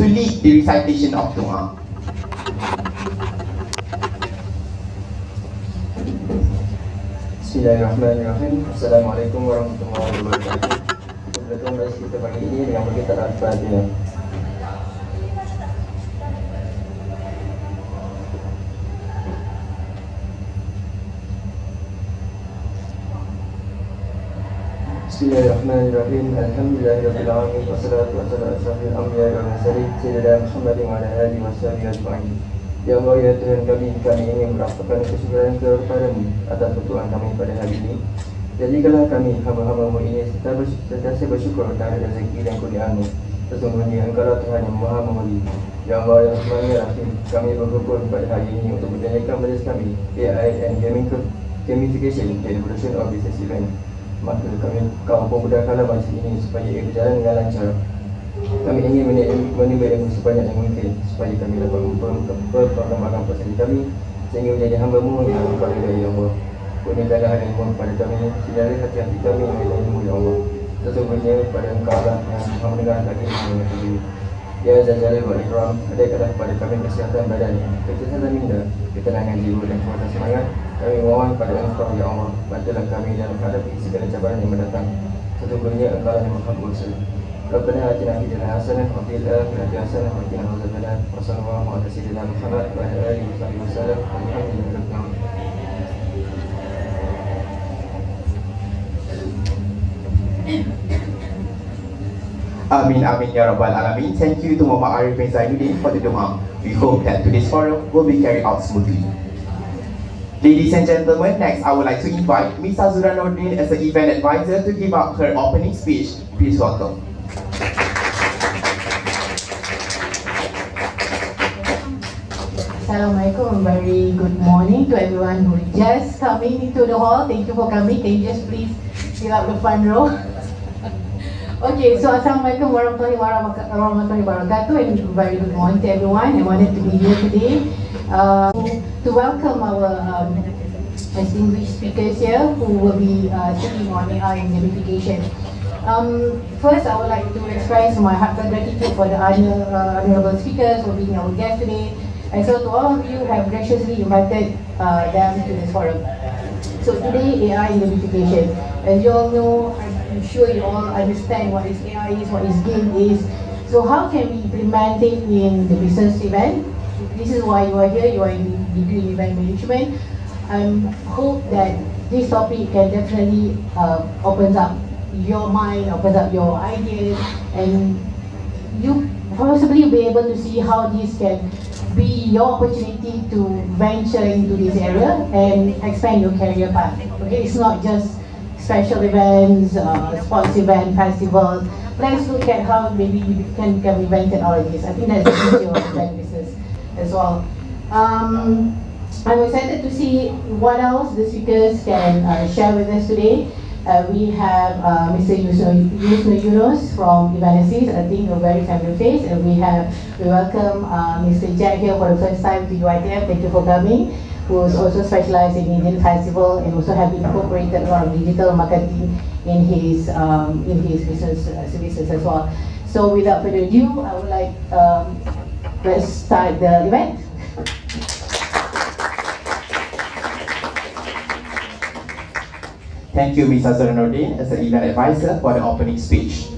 to lead the recitation of doa. Bismillahirrahmanirrahim. Assalamualaikum warahmatullahi wabarakatuh. Bertemu majlis kita pagi ini dengan begitu Al-Fatihah. Bismillahirrahmanirrahim. Alhamdulillahirabbil alamin wassalatu wassalamu ala asyrafil anbiya'i wal mursalin sayyidina Muhammadin wa ala alihi washabihi ajma'in. Ya Allah, ya Tuhan kami ingin merasakan kesyukuran kepada-Mu atas bantuan kami pada hari ini. Jadikanlah kami hamba-hamba-Mu ini sentiasa bersyukur terhadap rezeki dan kurnia-Mu. Sesungguhnya Engkau Tuhan yang Maha Memberi. Ya Allah, yang Rahman ya Rahim, kami berkumpul pada hari ini untuk menjadikan majlis kami AI and Gamification, the Evolution of Business Event. Maka kau memudahkanlah majlis ini supaya ia berjalan dengan lancar. Kami ingin menimba ilmu sebanyak yang mungkin supaya kami dapat memperkembangkan proses kami sehingga menjadi hamba-Mu yang Engkau ridai, ya Allah. Kurniakanlah ilmu kepada kami, sinari hati-hati kami dengan ilmu, ya Allah. Sesungguhnya pada Engkau lah yang Maha mendengar lagi mengetahui. Ya Zaljalil wal Ikram, adakanlah kepada kami kesihatan badan, kesihatan minda, ketenangan jiwa dan kekuatan semangat. Kami mohon pada Engkau, ya Allah, bantulah kami dalam menghadapi segala cabaran yang mendatang. Sesungguhnya Engkau lah yang Maha Kuasa. Rabbana atina fid dunya hasanah wa fil akhirati hasanah wa qina adzabannar. Wassallallahu ala sayyidina Muhammad wa ala alihi wasallam. Walhamdulillahi rabbil alamin. Amin, amin, ya Rabbal Alamin. Thank you to Muhammad Arif bin Zainuddin for the dua. We hope that today's forum will be carried out smoothly. Ladies and gentlemen, next I would like to invite Ms. Azura Nordin as the event advisor to give up her opening speech. Please welcome. Assalamualaikum, very good morning to everyone who just coming into the hall. Thank you for coming. Can you just please fill up the front row? Okay, so Assalamualaikum warahmatullahi wabarakatuh, and very good morning to everyone. I wanted to be here today to welcome our distinguished speakers here who will be speaking on AI and gamification. First, I would like to express my heartfelt gratitude for the honorable speakers for being our guests today, and so to all of you who have graciously invited them to this forum. So today, AI and gamification. As you all know, I'm sure you all understand what is AI is, what is game is. So how can we implement it in the business event? This is why you are here. You are in degree in event management. I hope that this topic can definitely opens up your mind, opens up your ideas, and you possibly be able to see how this can be your opportunity to venture into this area and expand your career path. Okay, it's not just special events, sports event, festivals. Let's look at how maybe you can become event technologists. I think that's the future of event business as well. I'm excited to see what else the speakers can share with us today. We have Mr. Yusno Yunus from Eventgers, I think a very familiar face, and we welcome Mr. Jack here for the first time to UITF. Thank you for coming. Who is also specialized in Indian festival and also have incorporated a lot of digital marketing in his business services as well. So without further ado, I would like let's start the event. Thank you, Ms. Azura Nordin, as the event advisor for the opening speech.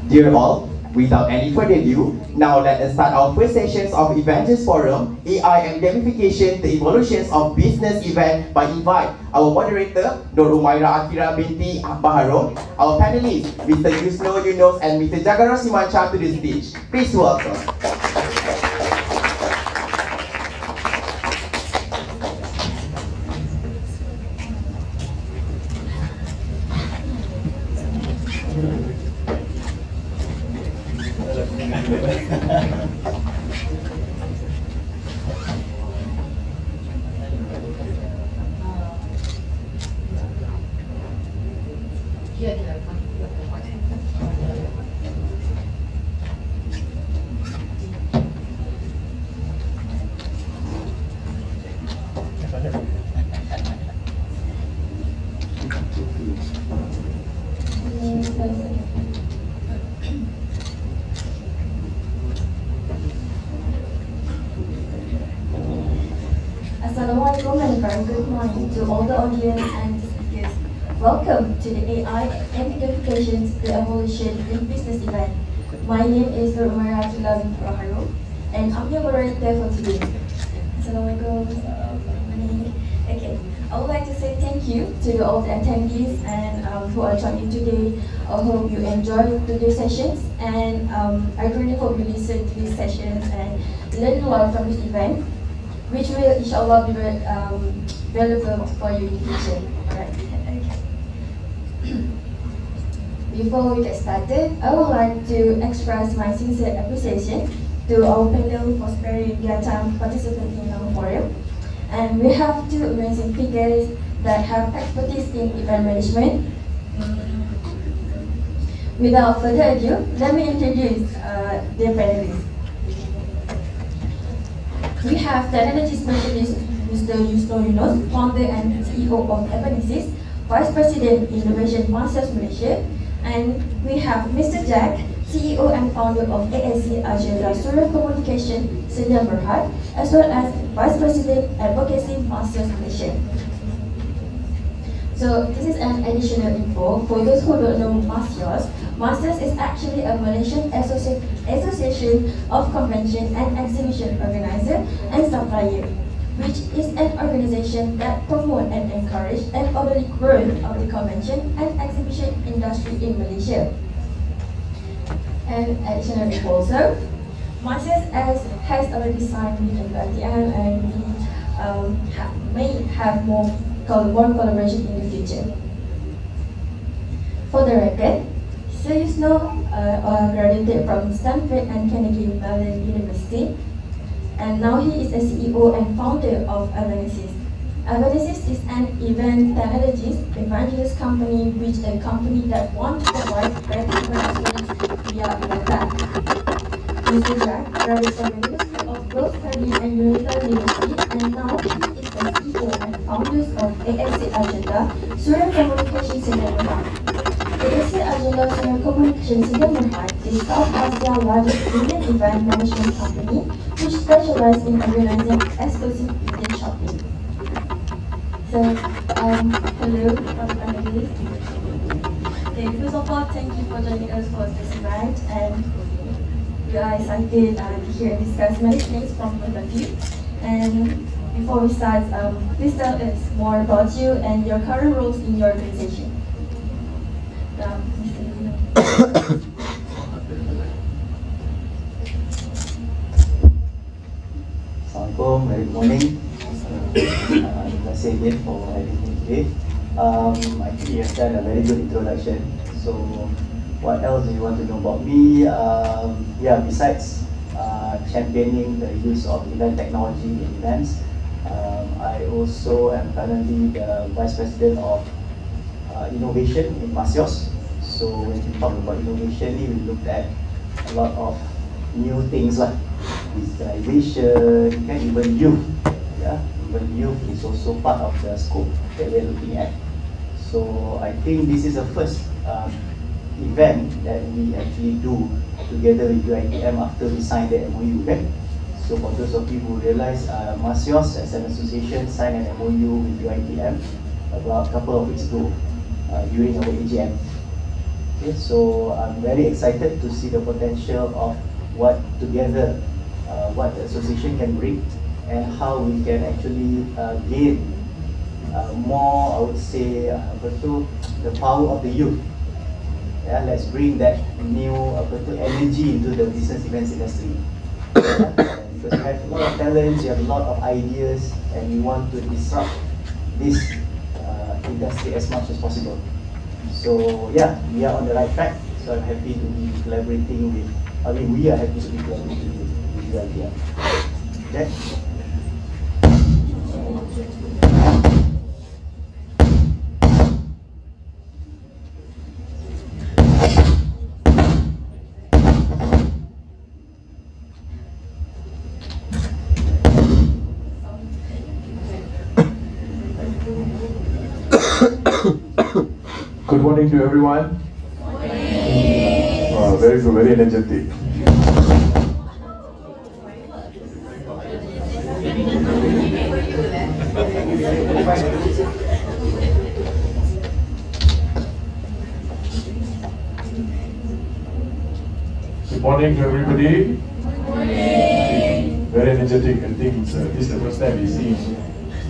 Dear all, without any further ado, now let us start our first sessions of Eventgers Forum, AI and Gamification, the Evolutions of Business Event, by invite our moderator, Nur Umaira Akira binti Baharun, our panelists, Mr. Yusno Yunus and Mr. Jagaros Simancha to the stage. Please welcome. very good morning to all the audience and speakers. Welcome to the AI and Gamification, the Evolution in Business event. My name is Rumara Tulabi Raharo, and I'm your moderator for today. Assalamualaikum. Okay, I would like to say thank you to all the attendees and who are joining today. I hope you enjoy today's sessions, and I really hope you listen to these sessions and learn a lot from this event, which will inshallah be valuable for you in the future. Alright. Okay. Before we get started, I would like to express my sincere appreciation to our panel for sparing their time participating in our forum. And we have two amazing speakers that have expertise in event management. Without further ado, let me introduce their panelists. We have technology specialist Mr. Yusno Yunus, founder and CEO of Eventgers, Vice President Innovation Masters Malaysia, and we have Mr. Jack, CEO and founder of ASC Agenda Surya Communication Sdn Bhd, as well as Vice President Advocacy Masters Malaysia. So this is an additional info for those who don't know Masters. Masters is actually a Malaysian association of convention and exhibition organizer and supplier, which is an organization that promotes and encourages an orderly growth of the convention and exhibition industry in Malaysia. And additional info also, Masters has already signed with ITM, and we may have more collaboration in the future. For the record, Sir Yusno graduated from Stanford and Carnegie Mellon University, and now he is a CEO and founder of Eventgers. Eventgers is an event technologies evangelist company, which is a company that wants to provide better experience via event. Mr. Jack graduated from the University of Grove Study and United University, and now he is the CEO and founder of ASC Agenda Surya Communication Sdn Bhd. ASC Agenda Surya Communication Sdn Bhd is South Asia's largest event management company, which specializes in organizing exclusive event shopping. So, hello, panelists. Okay, first of all, thank you for joining us for this event, and we are excited to hear and discuss many things from both of you. And before we start, please tell us more about you and your current roles in your organization. Assalamualaikum, very good morning. Terima kasih again for having me today. I think you have done a very good introduction. So, what else do you want to know about me? Besides championing the use of event technology in events, I also am currently the Vice President of Innovation in Masios. So, when we talk about innovation, we looked at a lot of new things like digitalization, and even youth. Even youth is also part of the scope that we're looking at. So I think this is the first event that we actually do together with UiTM after we signed the MOU. Okay? So for those of you who realize, Masios as an association signed an MOU with UiTM about a couple of weeks ago during our AGM. Okay, so I'm very excited to see the potential of what together, what the association can bring, and how we can actually gain more, I would say, the power of the youth. Yeah, let's bring that new energy into the business events industry. Because we have a lot of talents, we have a lot of ideas, and we want to disrupt this industry as much as possible. So yeah, we are on the right track. So I'm happy to be collaborating with, we are happy to be collaborating with you idea. Okay? Good morning to everyone. Very good, very energetic. morning to everybody. Very energetic. I think this is the first time we see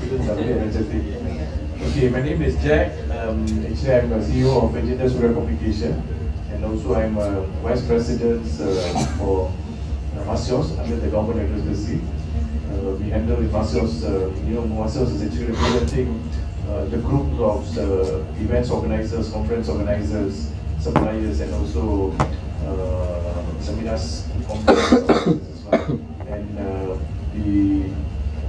students are very energetic. Okay, my name is Jack. Actually, I'm a CEO of Eventgers Gamification, and also I'm a Vice President for Masios under the government agency. We handle the Masios. Masios is actually representing the group of events organizers, conference organizers, suppliers, and also seminars, conferences as well. And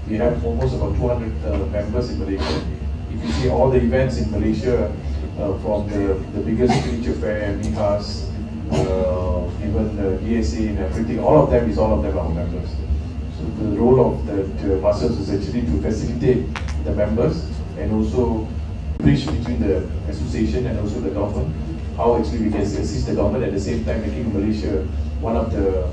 we have almost about 200 members in Malaysia. If you see all the events in Malaysia, from the biggest literature fair, MIHAS, even DSA and everything, all of them are our members. So the role of the masters is actually to facilitate the members and also bridge between the association and also the government, how actually we can assist the government at the same time making Malaysia one of the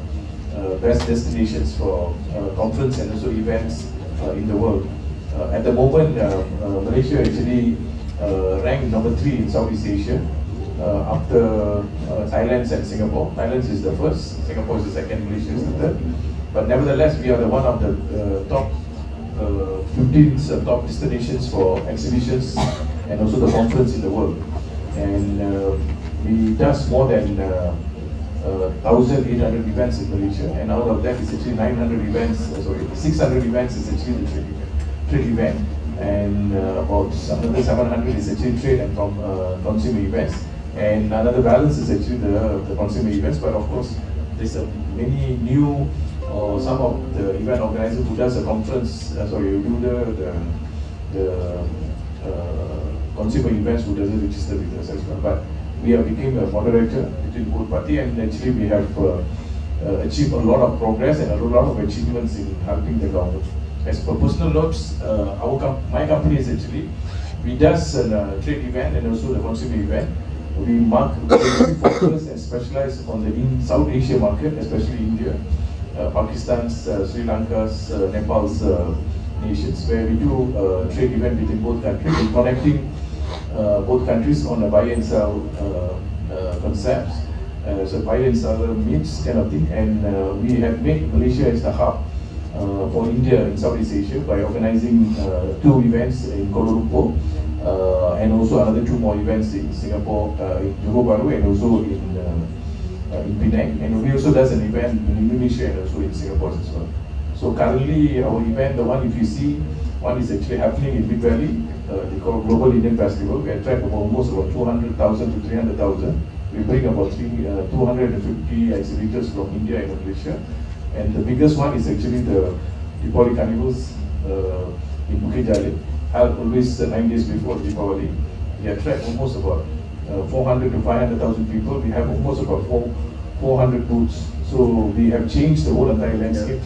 best destinations for conference and also events in the world. At the moment, Malaysia actually ranked number 3 in Southeast Asia after Thailand and Singapore. Thailand is the first, Singapore is the second, Malaysia is the third. But nevertheless, we are the one of the top 15 top destinations for exhibitions and also the conference in the world. And we does more than 1,800 events in Malaysia, and out of that is actually 600 events is actually the trade event, and about another 700 is actually trade and from consumer events, and another balance is actually the consumer events. But of course, there's many new some of the event organizers who does a conference, who do the consumer events who doesn't register with us as well. But we have become a moderator between both parties, and actually we have achieved a lot of progress and a lot of achievements in helping the government. As per personal notes, my company is actually, we does a trade event and also the consumer event. We focus and specialize on the South Asia market, especially India, Pakistan's, Sri Lanka's, Nepal's nations, where we do trade event between both countries, and connecting both countries on a buy and sell concepts. So buy and sell meets kind of thing, and we have made Malaysia as the hub for India in Southeast Asia by organizing 2 events in Kuala Lumpur, and also another 2 more events in Singapore, in Johor Bahru, and also in Penang. And we also does an event in Indonesia and also in Singapore as well. So currently our event, the one if you see, one is actually happening in Mid Valley. They call Global Indian Festival. We attract almost about 200,000 to 300,000. We bring about 250 exhibitors from India and Malaysia. And the biggest one is actually the Deepavali Carnivals in Bukit Jalil, held always 9 days before Deepavali. We attract almost about 400 to 500,000 people. We have almost about 400 booths. So we have changed the whole entire landscape,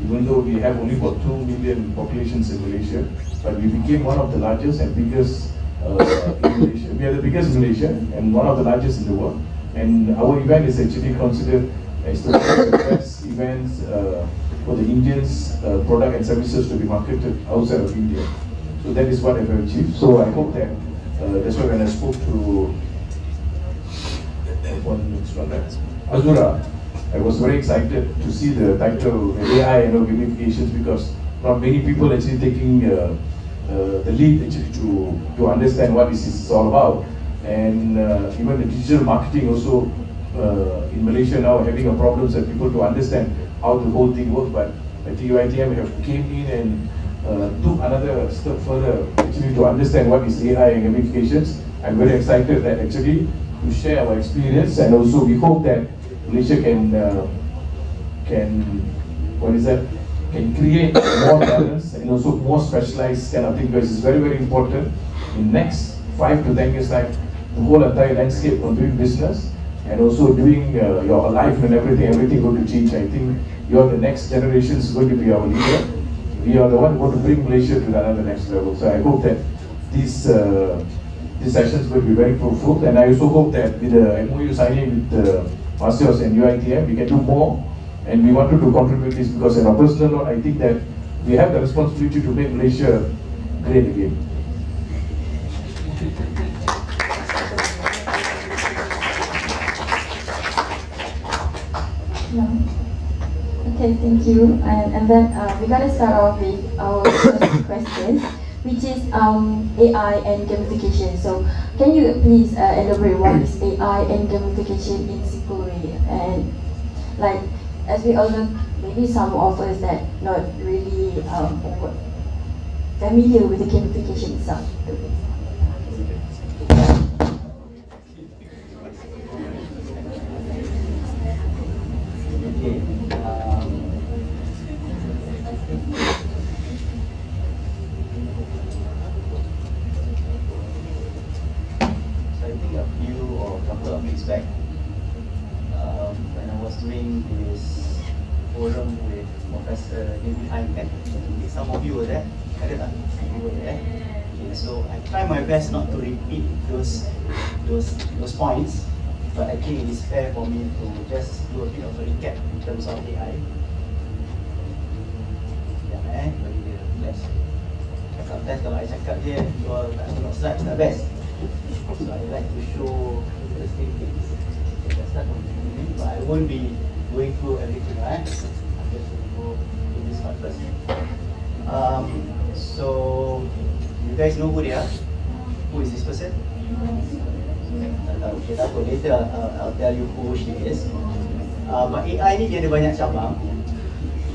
even though we have only about 2 million populations in Malaysia. But we became one of the largest and biggest in Malaysia. We are the biggest in Malaysia and one of the largest in the world. And our event is actually considered as the best events for the Indians' product and services to be marketed outside of India. So that is what I have achieved. So I hope that that's why when I spoke to Azura, I was very excited to see the title AI and Gamifications, because not many people actually taking the lead actually to understand what this is all about. And even the digital marketing also in Malaysia now having a problem that people to understand how the whole thing works. But I think UiTM have came in and took another step further actually to understand what is AI and gamifications. I'm very excited that actually to share our experience, and also we hope that Malaysia can create more talents and also more specialized kind of thing, because it's very, very important in next 5 to 10 years time, the whole entire landscape of doing business and also doing your life and everything going to change. I think you are the next generation is going to be our leader. We are the one going to bring Malaysia to another next level. So I hope that this session is going to be very fruitful, and I also hope that with the MOU signing with the Masios and UiTM, we can do more, and we wanted to contribute this because on a personal note, I think that we have the responsibility to make Malaysia great again. No. Okay, thank you. And then we're gonna start off with our first question, which is AI and gamification. So, can you please elaborate what is AI and gamification in simple way? And like, as we all know, maybe some of us that not really familiar with the gamification itself. Okay. So I think a few or a couple of weeks back, when I was doing this forum with Professor David Hine, some of you were there. Ada tak? You were there. Okay, so I try my best not to repeat those points, but I think it is fair for me to just do a bit of a recap in terms of AI. Bagi dia flash. Sometimes kalau I cakap je, jual tak tengok slides tak best. So I like to show interesting things. Okay, start from the beginning, but I won't be going through everything, right? I'm just going to go to this part first. So you guys know who they are? Who is this person? Okay, tak apa. Later I'll tell you who she is. But AI ni dia ada banyak cabang.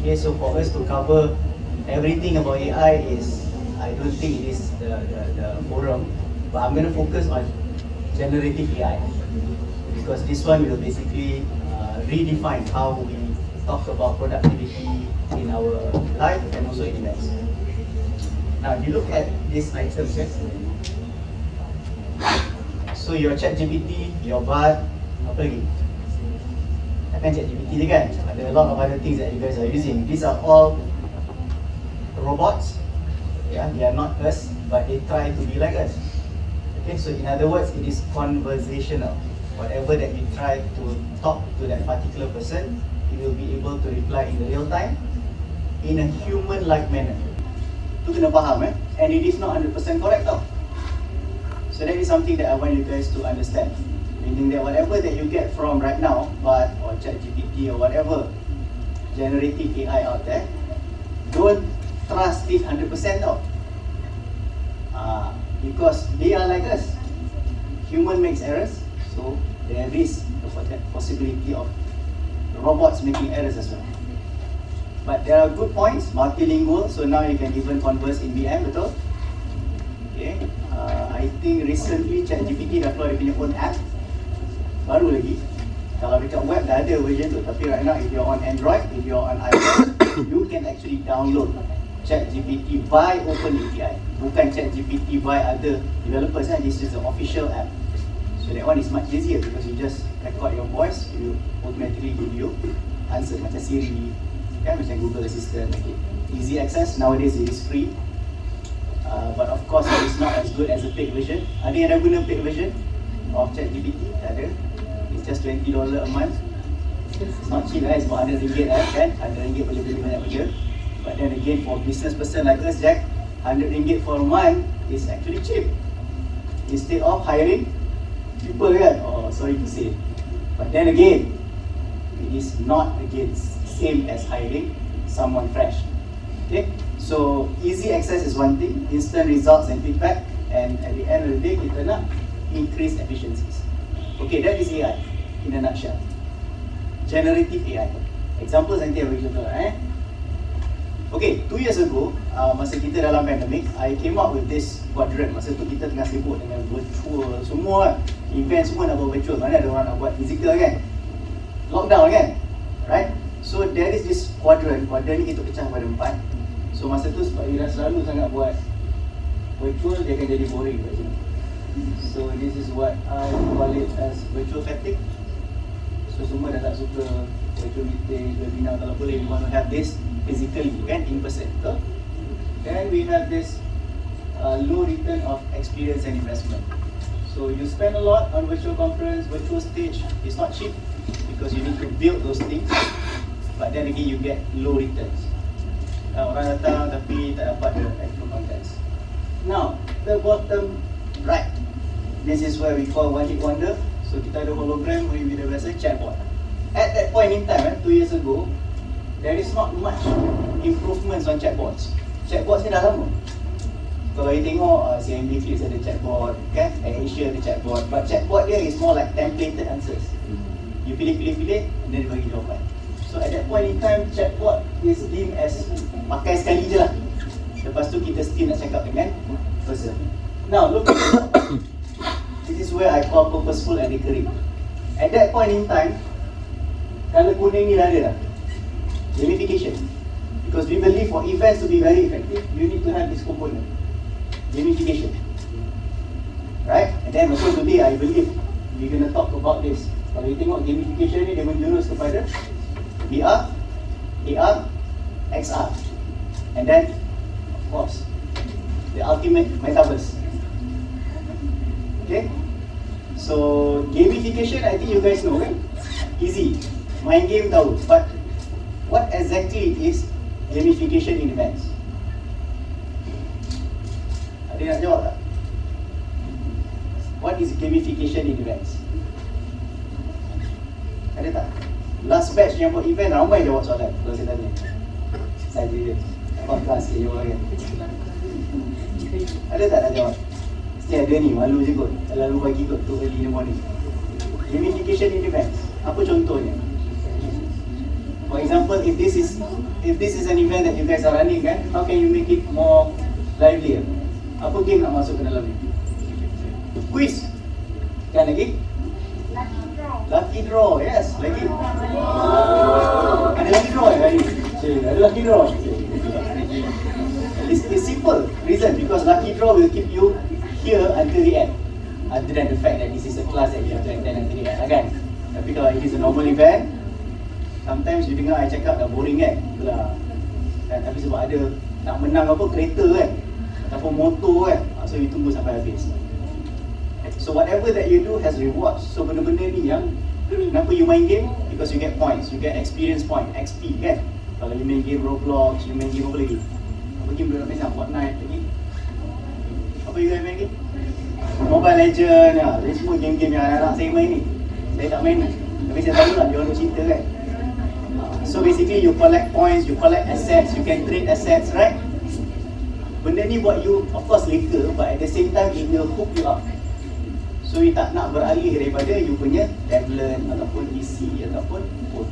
Okay, so for us to cover everything about AI is, I don't think it is the forum. But I'm going to focus on generative AI because this one will basically redefine how we talk about productivity in our life and also in events. Now, if you look at these items, yes, so your ChatGPT, your Bard, apa lagi? Takkan ChatGPT je kan? Ada a lot of other things that you guys are using. These are all robots. Yeah, they are not us, but they try to be like us. Okay, so in other words, it is conversational. Whatever that you try to talk to that particular person, he will be able to reply in the real time in a human-like manner. Tu kena faham and it is not 100% correct tau. So that is something that I want you guys to understand. Meaning that whatever that you get from right now, Bard or ChatGPT or whatever generative AI out there, don't trust it 100% tau. Because they are like us. Human makes errors, so there is the possibility of robots making errors as well. But there are good points, multilingual, so now you can even converse in BM, betul? Okay, I think recently ChatGPT dah keluar dia punya own app, baru lagi. Kalau dekat web dah ada version tu, tapi right now if you're on Android, if you're on iPhone, you can actually download ChatGPT by OpenAPI, bukan ChatGPT by other developers. This is the official app. So that one is much easier because you just record your voice, it will automatically give you answer macam Siri, kan, macam Google Assistant. Okay. Easy access, nowadays it is free. But of course it is not as good as the paid version. Ada yang dah guna paid version of ChatGPT? Tak ada. It's just $20 a month. It's not cheap, it's about RM100 kan? RM100 boleh beli banyak benda. But then again, for business person like us, Jack, RM100 for a month is actually cheap. Instead of hiring people kan? Oh, sorry to say. But then again, it is not again same as hiring someone fresh. Okay? So easy access is one thing, instant results and feedback, and at the end of the day, kita nak increase efficiencies. Okay, that is AI in a nutshell. Generative AI. Examples nanti I bagi contoh Okay, 2 years ago, masa kita dalam pandemic, I came up with this quadrant. Masa tu kita tengah sibuk dengan virtual semua kan. Event semua nak buat virtual, mana ada orang nak buat physical kan. Lockdown kan, right? So there is this quadrant ni kita pecah pada 4. So masa tu sebab Ira selalu sangat buat virtual, dia akan jadi boring kat sini. So this is what I call it as virtual fatigue. So semua dah tak suka virtual meeting, webinar. Kalau boleh, we want to have this physically kan, in person. So, then we have this low return of experience and investment. So you spend a lot on virtual conference, virtual stage. It's not cheap because you need to build those things. But then again, you get low returns. Orang datang tapi tak dapat the actual contents. Now, the bottom right, this is where we call one hit wonder. So kita ada hologram, we dah biasa chatbot. at that point in time, 2 years ago, there is not much improvements on chatbots. Chatbots ni dah lama. Kalau you tengok CMB Clips ada chatbot, kan? Asia ada chatbot. But chatbot dia is more like templated answers. You pilih, and then dia bagi jawapan. So at that point in time, chatbot is deemed as pakai sekali je lah. Lepas tu kita still nak cakap dengan person. Now look at this is where I call purposeful and recurring. At that point in time, color kuning ni dah ada dah. Gamification. Because we believe for events to be very effective, you need to have this component. Gamification. Right? And then also today I believe we're going to talk about this. Kalau you tengok gamification ni, dia menjurus kepada VR, AR, XR. And then, of course, the ultimate metaverse. Okay? So, gamification, I think you guys know, kan? Easy. Main game tahu. But, what exactly is gamification in events? Ada nak jawab tak? What is gamification in events? Ada tak? Last batch yang buat event, ramai jawab soalan kalau saya tanya. Saja je. Abang kelas sikit jawab kan? Ada tak nak jawab? Mesti ada ni, malu je kot. Terlalu pagi kot, too early in the morning. Gamification in events. Apa contohnya? For example, if this is an event that you guys are running, kan, how can you make it more livelier? Apa game nak masuk ke dalam ni? Quiz. Kan lagi? Lucky draw, yes, lagi. Ada lucky draw hari ni? Ada lucky draw. It's simple reason, because lucky draw will keep you here until the end. Other than the fact that this is a class that you have to attend until the end, kan? Tapi kalau it is a normal event, sometimes you dengar I cakap dah boring kan? Belah. Kan? Tapi sebab ada nak menang apa, kereta kan? Ataupun motor kan? So you tunggu sampai habis. So whatever that you do has rewards. So benda-benda ni yang kenapa you main game? Because you get points, you get experience point, XP kan? Kalau you main game Roblox, you main game apa lagi? Apa game boleh nak main? Fortnite lagi? Apa you guys main game? Mobile Legend, ya. Jadi semua game-game yang anak-anak saya main ni, saya tak main. Tapi saya tahu lah, dia orang cerita kan. So basically you collect points, you collect assets, you can trade assets, right? Benda ni buat you, of course, leka, but at the same time it will hook you up. So you tak nak beralih daripada you punya tablet ataupun PC ataupun phone.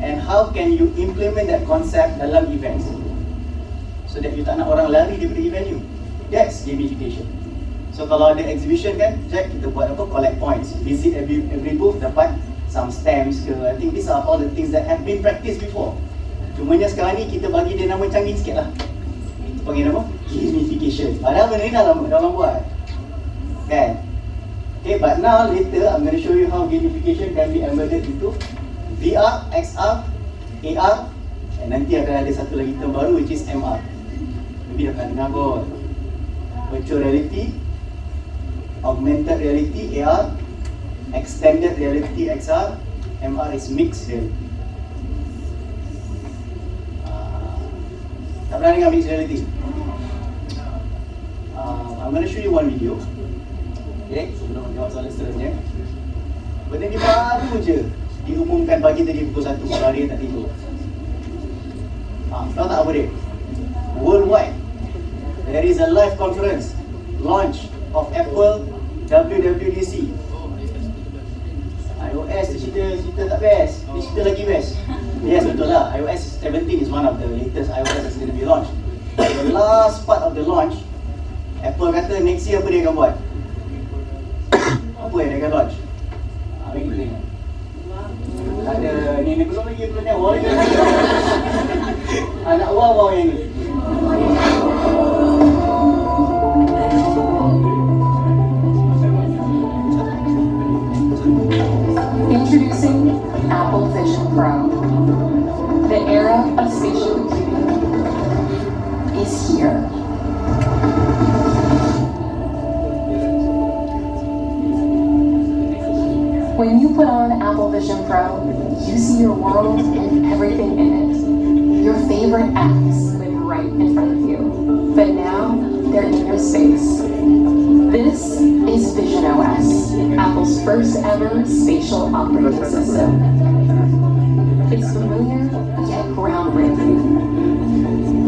And how can you implement that concept dalam events so that you tak nak orang lari daripada event you? That's gamification. So kalau ada exhibition kan, Jack, kita buat apa? Collect points, visit every booth, dapat some stamps ke. I think these are all the things that have been practiced before. Cumanya sekarang ni kita bagi dia nama canggih sikit lah. Kita panggil nama gamification. Padahal benda ni dah lama buat kan? Okay, but now later I'm going to show you how gamification can be embedded into VR, XR, AR, and nanti akan ada satu lagi term baru which is MR. Maybe dah pernah dengar kot. Virtual reality, augmented reality, AR, extended reality, XR, MR is mixed reality. Tak pernah dengar mixed reality? I'm going to show you one video. Okay, sebelum jawab soalan seterusnya. Benda ni baru je diumumkan pagi tadi pukul 1, kalau hari tak tidur. Tahu tak apa dia? Worldwide, there is a live conference launch of Apple WWDC. iOS cerita tak best, dia cerita lagi best. Yes, betul lah, iOS 17 is one of the latest iOS that's going to be launched. The last part of the launch, Apple kata next year apa dia akan buat? Apa yang dia akan launch? Mari kita tengok. Ada ni belum lagi wow lagi. Anak wow yang ni. Introducing Apple Vision Pro. The era of spatial computing is here. When you put on Apple Vision Pro, you see your world and everything in it. Your favorite apps live right in front of you, but now they're in your space. This This is Vision OS, Apple's first ever spatial operating system. It's familiar yet groundbreaking.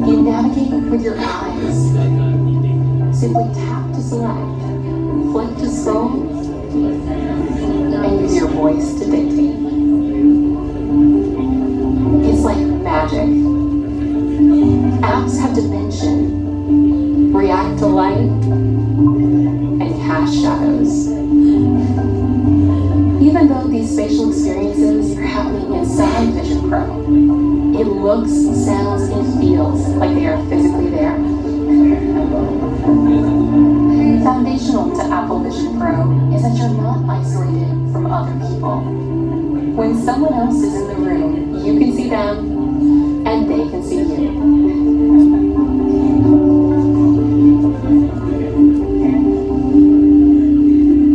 You navigate with your eyes. Simply tap to select, flick to scroll, and use your voice to dictate. It's like magic. Apps have dimension, react to light, and cast shadows. Even though these spatial experiences are happening inside Vision Pro, it looks, sounds, and feels like they are physically there. Foundational to Apple Vision Pro is that you're not isolated from other people. When someone else is in the room, you can see them, and they can see you.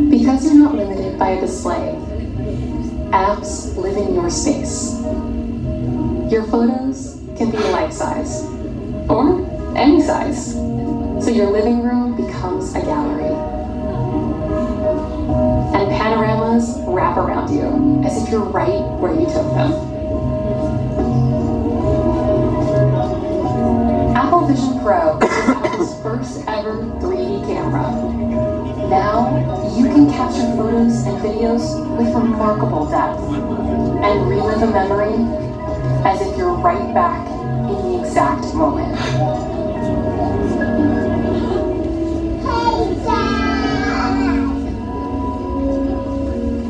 Because you're not limited by a display, apps live in your space. Your photos can be life-size, or any size, so your living room becomes a gallery. And panoramas wrap around you, as if you're right where you took them. Apple Vision Pro is Apple's first ever 3D camera. Now, you can capture photos and videos with remarkable depth and relive a memory as if you're right back in the exact moment.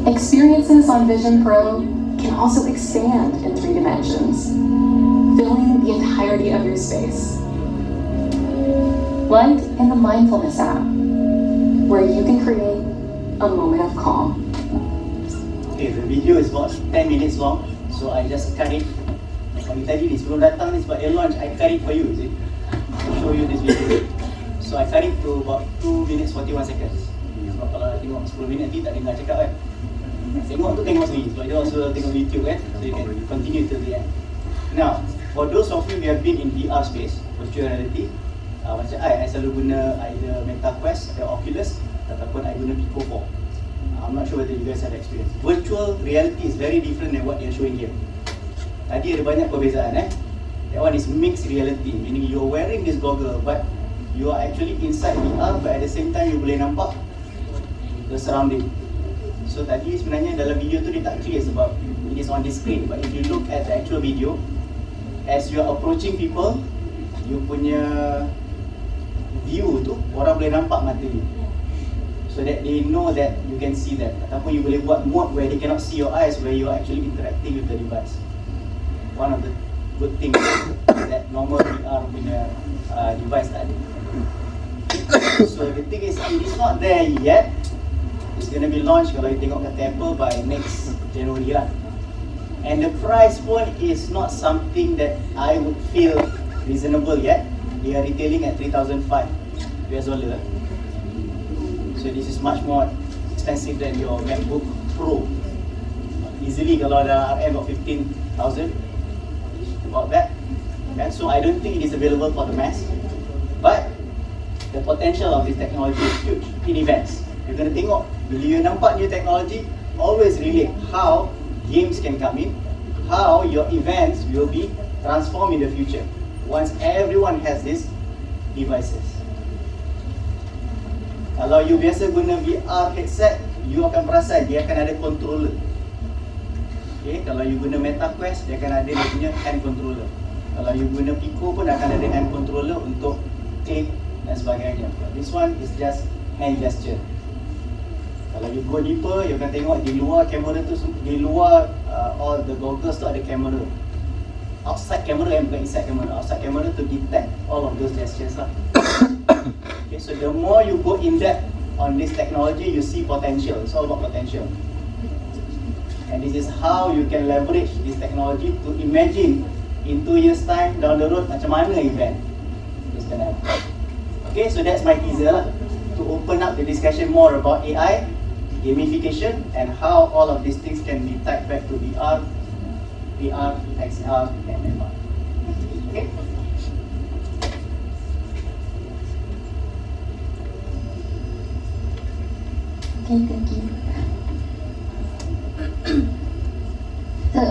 Experiences on Vision Pro can also expand in 3 dimensions, filling the entirety of your space. Like in the Mindfulness app, where you can create a moment of calm. Okay, the video is about 10 minutes long, so I just cut it. Pagi tadi ni sebelum datang ni sebab dia launch, I cut it for you, is it? To show you this video. So I cut it to about 2 minutes 41 seconds. Sebab kalau tengok 10 minit nanti tak dengar cakap kan. Tengok tu tengok sendiri, sebab dia also tengok YouTube kan. So you can continue till the end. Now, for those of you who have been in VR space, virtual reality, macam I selalu guna either Meta Quest atau Oculus ataupun I guna Pico 4. I'm not sure whether you guys have experience. Virtual reality is very different than what they are showing here. Tadi ada banyak perbezaan That one is mixed reality, meaning you're wearing this goggle but you are actually inside VR, but at the same time you boleh nampak the surrounding. So tadi sebenarnya dalam video tu dia tak clear sebab it is on the screen, but if you look at the actual video, as you are approaching people, you punya view tu orang boleh nampak mata you, so that they know that you can see them. Ataupun you boleh buat mode where they cannot see your eyes, where you are actually interacting with the device. One of the good things that normal VR punya device tak ada. So the thing is, it is not there yet. It's going to be launched kalau you tengok kat Apple by next January lah. And the price pun is not something that I would feel reasonable yet. They are retailing at $3,500 US. So this is much more expensive than your MacBook Pro. Easily kalau ada RM of 15,000, about that. And so I don't think it is available for the mass. But the potential of this technology is huge in events. You're going to tengok, bila you nampak new technology, always relate how games can come in, how your events will be transformed in the future once everyone has these devices. Kalau you biasa guna VR headset, you akan perasan dia akan ada controller. Okay, kalau you guna Meta Quest, dia akan ada dia punya hand controller. Kalau you guna Pico pun akan ada hand controller untuk click dan sebagainya. This one is just hand gesture. Kalau you go deeper, you akan tengok di luar kamera tu, di luar all the goggles tu ada kamera. Outside camera and bukan inside camera. Outside camera to detect all of those gestures lah. Okay, so the more you go in depth on this technology, you see potential. It's all about potential. And this is how you can leverage this technology to imagine in 2 years time down the road macam mana event is gonna happen. Okay, so that's my teaser lah, to open up the discussion more about AI, gamification, and how all of these things can be tied back to VR, XR, and MR. Okay. Okay, thank you. So,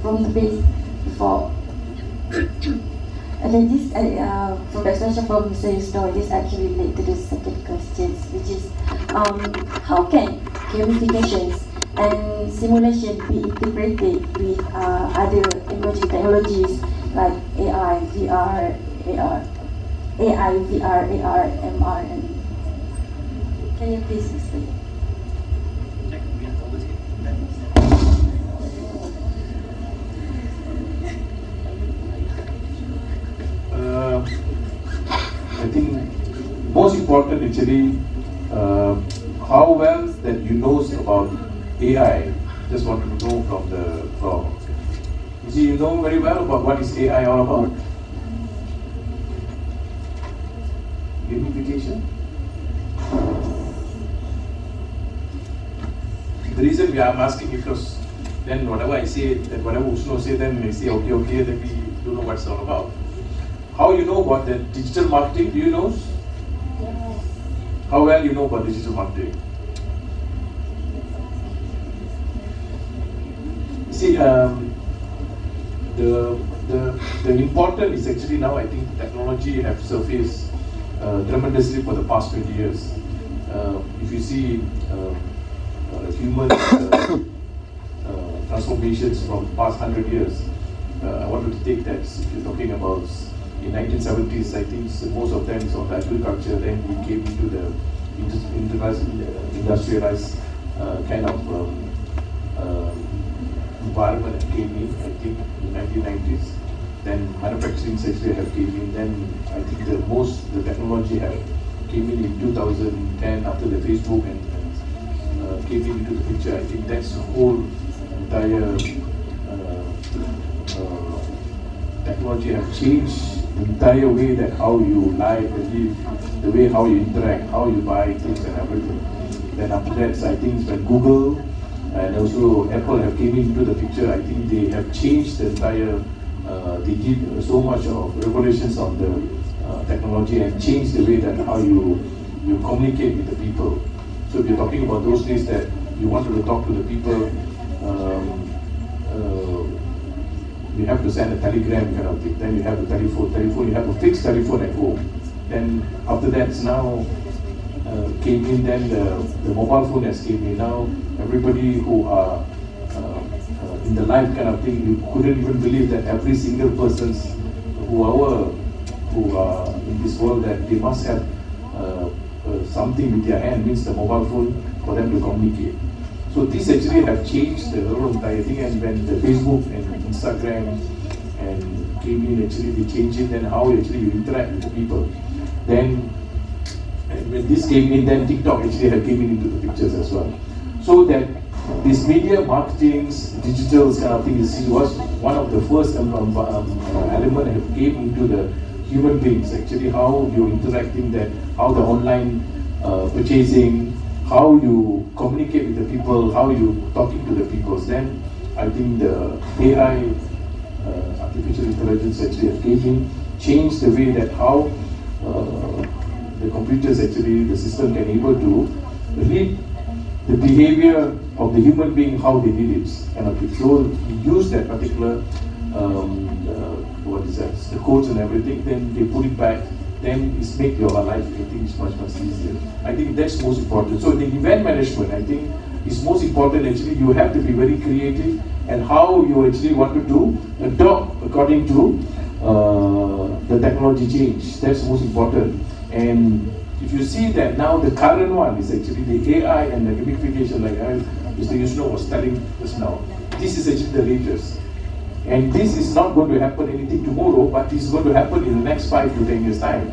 from the base before, and then this, from the explanation from Mr. Yusno, this actually led to the second question, which is, how can gamifications and simulation be integrated with other emerging technologies like AI, VR, MR, and can you please explain? I think most important actually how well that you know about AI. Just wanted to know from you see, you know very well about what is AI all about. Gamification. The reason I'm asking because then whatever I say, then whatever Usno say, then they say okay, then we don't know what it's all about. How you know about the digital marketing? Do you know? How well you know about digital marketing? See, the important is actually now I think technology have surfaced tremendously for the past 20 years. If you see human transformations from past 100 years, I wanted to take that. If you're talking about in 1970s, I think most of them is on agriculture. Then we came into the industrialized kind of environment that came in. I think in 1990s. Then manufacturing actually have came in. Then I think the technology have came in 2010 after the Facebook and came into the picture. I think that's the whole entire technology have changed the entire way that how you live, the way how you interact, how you buy things and everything. Then after that, I think when Google and also Apple have came into the picture, I think they have changed the entire. They did so much of revolutions on the technology and changed the way that how you communicate with the people. So if you're talking about those days that you wanted to talk to the people, you have to send a telegram kind of thing. Then you have the telephone, you have a fixed telephone at home. Then after that, now came in. Then the mobile phone has came in. Now everybody who are in the life kind of thing, you couldn't even believe that every single person who are in this world that they must have something with their hand, means the mobile phone for them to communicate. So this actually have changed the whole entire thing. And when the Facebook and Instagram and came in, actually they changed it. Then how actually you interact with the people. Then when this came in, then TikTok actually have came into the pictures as well. So that this media marketing, digital kind of thing was one of the first element that came into the human beings. Actually, how you interacting, that how the online purchasing, how you communicate with the people, how you talking to the people. Then I think the AI, artificial intelligence actually came in, changed the way that how the computers actually, the system can able to read the behavior of the human being, how they did it. And so we use that particular, what is that, the codes and everything, then they put it back, then it's make your life, I think, is much easier. I think that's most important. So the event management, I think, is most important. Actually, you have to be very creative and how you actually want to do, adopt according to the technology change. That's most important. And if you see that now the current one is actually the AI and the gamification, like Mr. Yusno was telling us now, this is actually the latest. And this is not going to happen anything tomorrow, but it's going to happen in the next 5 to 10 years time.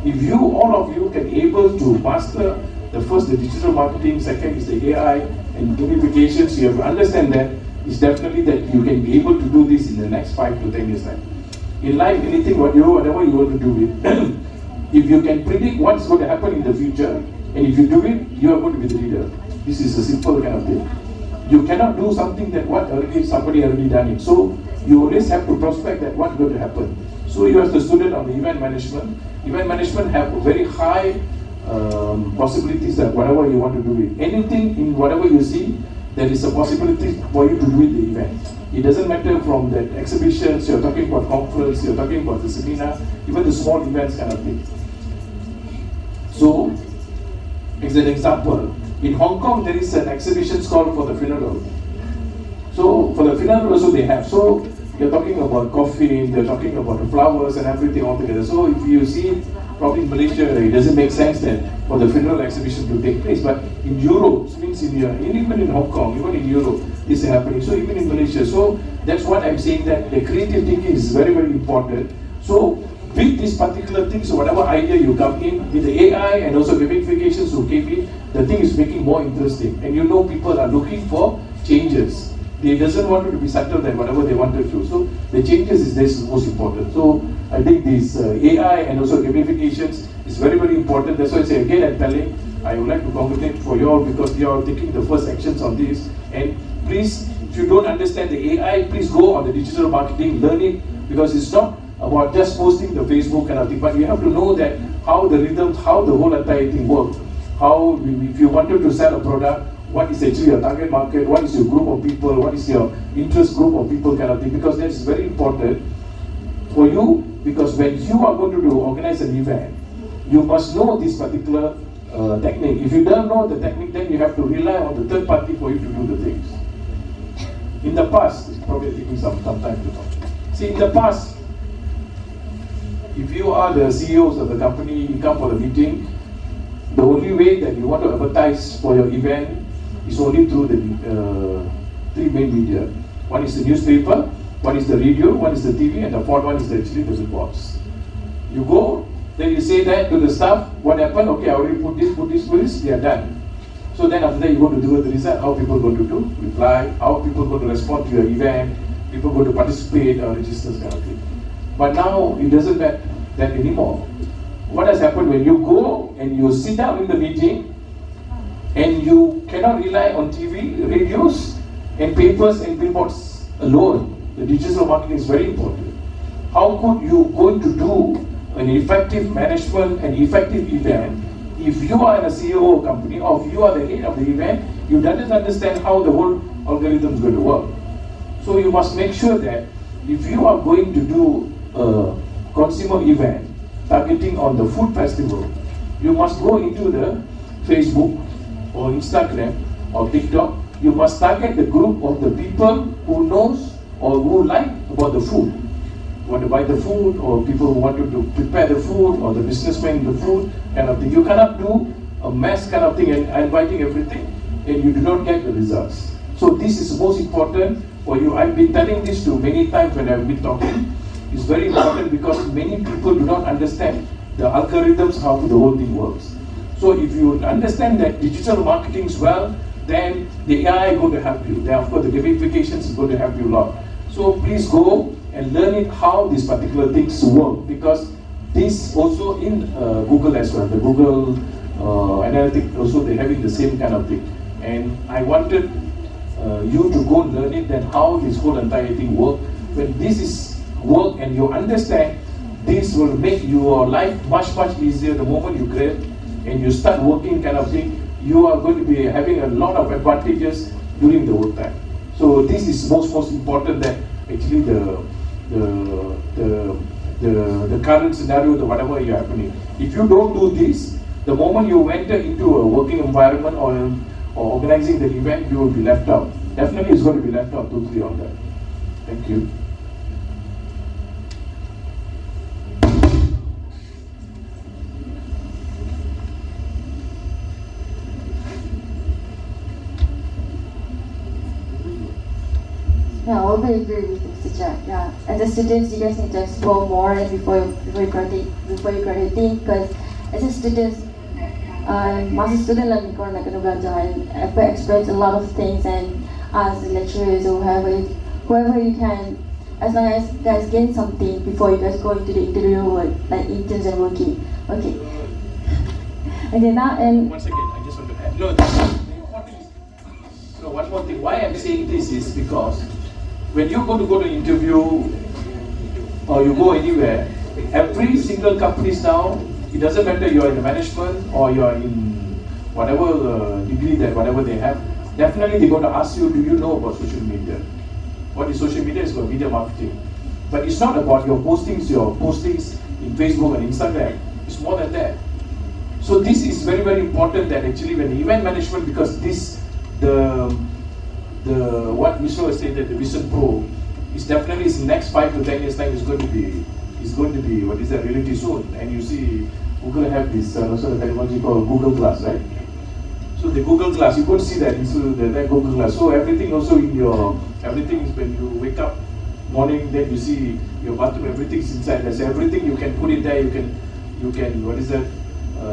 If you, all of you, can able to master the first, the digital marketing, second is the AI and gamification, so you have to understand that it's definitely that you can be able to do this in the next 5 to 10 years time. In life, anything, whatever you want to do with, if you can predict what's going to happen in the future, and if you do it, you are going to be the leader. This is a simple kind of thing. You cannot do something that somebody already done it. So you always have to prospect that what's going to happen. So you as the student of the event management have a very high possibilities that whatever you want to do it. Anything in whatever you see, there is a possibility for you to do it the event. It doesn't matter from the exhibitions, you're talking about conference, you're talking about the seminar, even the small events kind of thing. So, as an example, in Hong Kong there is an exhibition called for the funeral. So, for the funeral also they have. So, you're talking about coffin, they're talking about the flowers and everything all together. So, if you see probably in Malaysia, it doesn't make sense then for the funeral exhibition to take place. But in Europe, means even in Hong Kong, even in Europe, this is happening. So even in Malaysia, so that's what I'm saying, that the creative thinking is very, very important. So with these particular things, whatever idea you come in, with the AI and also gamifications who came in, the thing is making more interesting. And you know people are looking for changes. They doesn't want it to be settled than whatever they wanted to. So the changes is this most important. So I think this AI and also gamifications is very, very important. That's why I say again, I'm telling, I would like to congratulate for you all because you are taking the first actions on this. And please, if you don't understand the AI, please go on the digital marketing, learn it, because it's not about just posting the Facebook kind of thing, but you have to know that how the rhythms, how the whole entire thing works. How, if you wanted to sell a product, what is actually your target market, what is your group of people, what is your interest group of people kind of thing, because that is very important for you, because when you are going to organize an event, you must know this particular technique. If you don't know the technique, then you have to rely on the third party for you to do the things. In the past, it's probably taking some time to talk. See, in the past, if you are the CEOs of the company, you come for the meeting, the only way that you want to advertise for your event is only through the three main media. One is the newspaper, one is the radio, one is the TV, and the fourth one is actually the billboards. You go, then you say that to the staff, what happened? Okay, I already put this, they are done. So then after that you go to do the result, how people are going to do, reply, how people are going to respond to your event, people are going to participate or register kind of thing. But now it doesn't matter that anymore. What has happened when you go and you sit down in the meeting and you cannot rely on TV, radios and papers and billboards alone. The digital marketing is very important. How could you going to do an effective management and effective event if you are in a CEO company or if you are the head of the event, you don't understand how the whole algorithm is going to work. So you must make sure that if you are going to do a consumer event targeting on the food festival, you must go into the Facebook or Instagram or TikTok. You must target the group of the people who knows or who like about the food, want to buy the food, or people who want to prepare the food, or the businessmen the food kind of thing. You cannot do a mass kind of thing and inviting everything and you do not get the results. So this is most important for you. I've been telling this to many times when I've been talking. It's very important because many people do not understand the algorithms, how the whole thing works. So if you understand that digital marketing is well, then the AI is going to help you. Then of course the gamification is going to help you a lot. So please go and learn it how these particular things work, because this also in Google as well. The Google Analytics also they're having the same kind of thing. And I wanted you to go learn it, then how this whole entire thing work. When this is work and you understand, this will make your life much easier the moment you create and you start working kind of thing. You are going to be having a lot of advantages during the whole time. So this is most important, that actually the current scenario, the whatever is happening. If you don't do this, the moment you enter into a working environment or organizing the event, you will be left out. Definitely it's going to be left out totally on that. Thank you. Yeah, I would agree with Mr. Jack. Yeah, as a student, you guys need to explore more before you graduate. Because as a student, masa student lah, korang nak kena belajar and experience a lot of things, and as lecturers or whoever you can, as long as you guys gain something before you guys go into the real world, like interns and working. Okay. Okay, now and 1 second, I just want to add. No, the important is, no, one more thing. Why I'm saying this is because when you go to interview or you go anywhere, every single companies now It doesn't matter you're in the management or you're in whatever degree that whatever they have. Definitely they're going to ask you, do you know about social media? What is social media? It's about media marketing. But it's not about your postings in Facebook and Instagram. It's more than that. So this is very, very important that actually when the event management, because this, what Vishnu has stated, the Vision Pro, is definitely in the next 5 to 10 years time is going to be what is that, reality soon. And you see Google have this also the technology called Google Glass, right? So the Google Glass, you could see that into that Google Glass. So everything also everything is when you wake up morning, then you see your bathroom, everything's inside there. So everything you can put it there. You can what is that?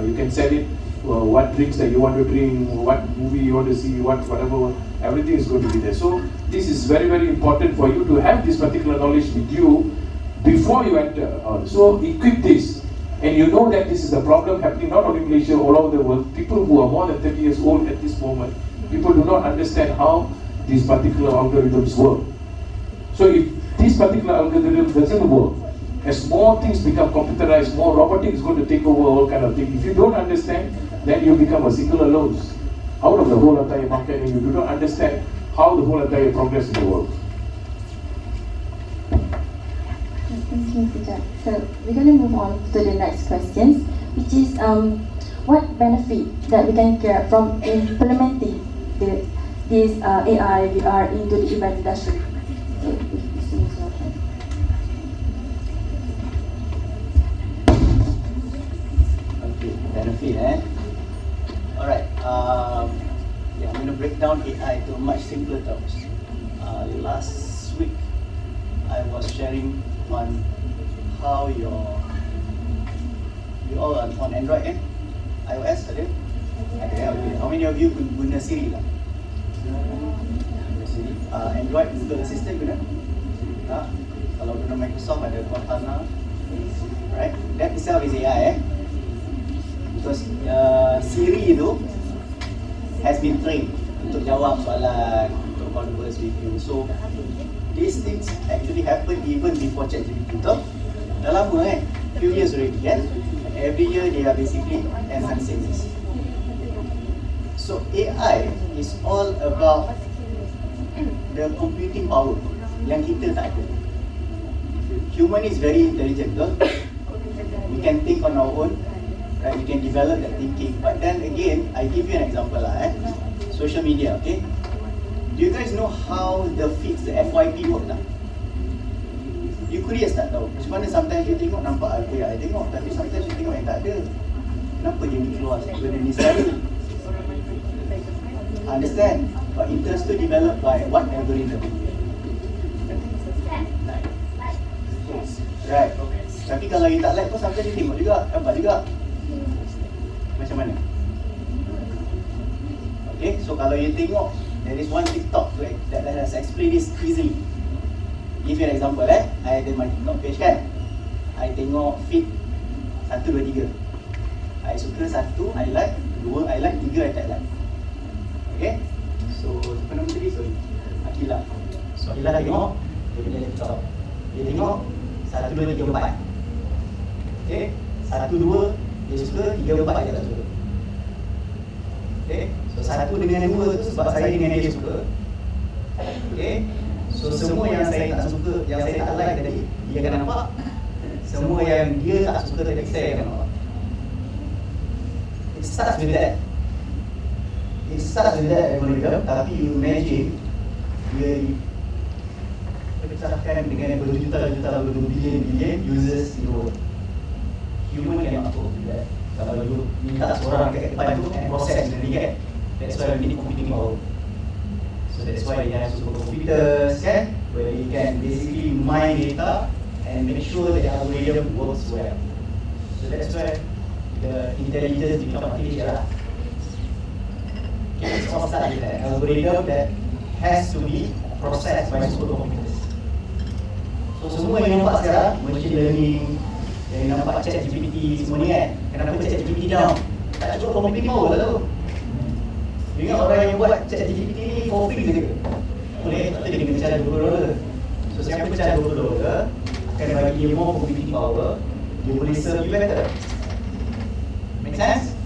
You can set it. What drinks that you want to drink, what movie you want to see, whatever. Everything is going to be there. So this is very, very important for you to have this particular knowledge with you before you enter. So equip this, and you know that this is a problem happening not only in Malaysia, all over the world. People who are more than 30 years old at this moment, people do not understand how these particular algorithms work. So if this particular algorithm doesn't work, as more things become computerized, more robotic is going to take over all kind of things. If you don't understand, then you become a single alone out of the whole entire market, and you do not understand how the whole entire progress in the world. Thank you, Mr. Jack. So we're going to move on to the next questions, which is what benefit that we can get from implementing this AI VR into the event industry? So, Okay, benefit, Alright, yeah, I'm going to break down AI to much simpler terms. Last week, I was sharing on how you all on Android, iOS ada? Ada, okay. How many of you guna Siri lah? Siri. Android, Google Assistant guna? Kalau guna Microsoft ada Cortana, right? That itself is AI, because Siri itu has been trained untuk jawab soalan, untuk converse with you. So these things actually happen even before ChatGPT. Betul? Dah lama few years already, kan? Every year they are basically enhancing this. So AI is all about the computing power yang kita tak ada. Human is very intelligent, betul? We can think on our own, right? We can develop that thinking. But then again, I give you an example lah, social media, okay? Do you guys know how the feeds, the FYP work lah? You curious tak tahu? Macam mana sometimes you tengok nampak ada yang I tengok, tapi sometimes you tengok yang tak ada. Kenapa dia ni keluar benda ni sekali? Understand? But interest tu developed by what algorithm? Right. Tapi kalau you tak like pun sometimes you tengok juga, nampak juga. Macam mana? Okay, so kalau you tengok, there is one TikTok that has explained this easily. Give you an example, I ada my TikTok page kan. I tengok feed 1, 2, 3. I suka 1, I like. 2, I like. 3, I tak like. Okay. So, siapa nama tadi? Sorry, Akilah. So, Akilah tengok, dia punya TikTok. Dia tengok 1, 2, 3, 4. Okay. 1, 2, dia suka. 3, 4 dia tak suka. Okay. So, 1 dengan 2 tu sebab saya dengan dia suka. Okay. So semua yang saya tak suka, yang saya tak like tadi, dia akan nampak. Semua yang dia tak suka tadi, saya akan nampak. It starts with that. It starts with that algorithm, tapi you imagine dia dipecahkan dengan berjuta-juta, berbilion-bilion users in the world. Human cannot cope with that. Kalau you minta seorang kat depan tu and process sendiri kan, that's why we need computing power. So that's why they have supercomputers, kan, where you can basically mine data and make sure that the algorithm works well. So that's where the intelligence become artificial. Okay, it's all start with an algorithm that has to be processed by supercomputers. So semua yang nampak sekarang, machine learning, yang nampak ChatGPT semua ni kan, kenapa ChatGPT down? Tak cukup computing power lah tu. You ingat orang yang buat ChatGPT ni for free je ke? Boleh, tak dia kena charge $20. So siapa charge $20 akan bagi dia more computing power, dia boleh serve you better. Make sense?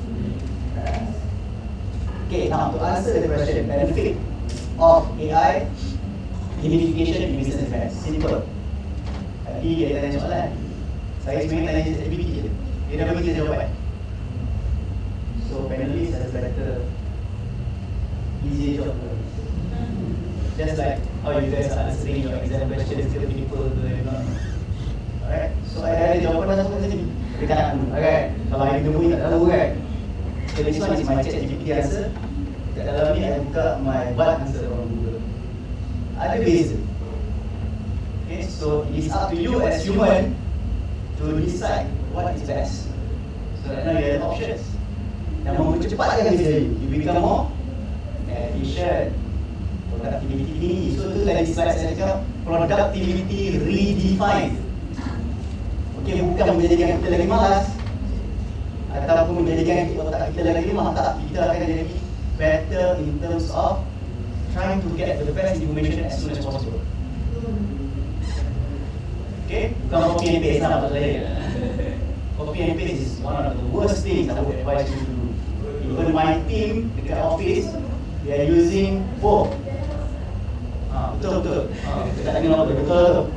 Okay, now to answer the question, benefit of AI gamification in business events. Simple. Tadi dia tanya soalan. Saya sebenarnya tanya ChatGPT je. Dia dah bagi saya jawapan. So panelists has better easier job. Just like how you guys are answering your exam questions to people to alright. So ada jawapan dah sampai sini. Dekat nak dulu. Okay. Kalau hari tunggu tak tahu kan. So this one is my ChatGPT answer. Kat dalam ni I buka my bot answer from Google. Ada beza. Okay, so it's up to you as human to decide what is best. So right now you have options. Yang mempercepatkan kerja you become more efficient. Productivity tinggi. So tu tadi slide saya cakap productivity redefined. Okay, bukan menjadikan kita lagi malas ataupun menjadikan otak kita lagi lemah, tak. Kita akan jadi better in terms of trying to get the best information as soon as possible. Okay, bukan copy and paste lah maksud saya. Copy and paste is one of the worst things I would advise you to do. Even my team dekat office, they are using both. Betul. Kita tak dengar apa, betul.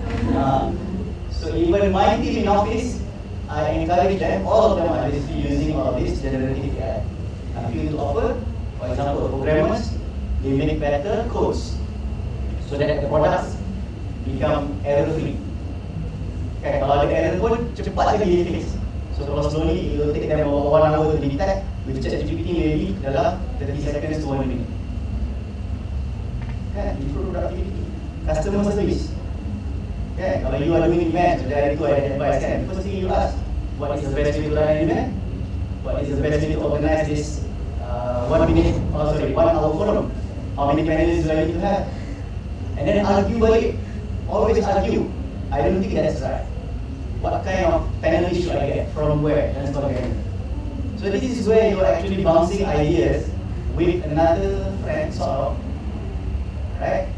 So even my team in office, I encourage them, all of them are basically using all this generative AI. I feel to offer, for example, programmers, they make better codes so that the products become error-free. Okay, kalau ada error pun cepat lagi di fix. So kalau slowly, it will take them about 1 hour to detect. With ChatGPT maybe dalam 30 seconds to 1 minute. Kan, improve productivity. Customer service. Okay, kalau you are doing event, dari itu ada advice kan. First thing you ask, what is the best way to run an event? What is the best way to organize this 1 hour forum? How many panelists do I need to have? And then argue balik. Always argue. I don't think that's right. What kind of panelists should I get? From where? Dan sebagainya. So this is where you are actually bouncing ideas with another friend sort of, right?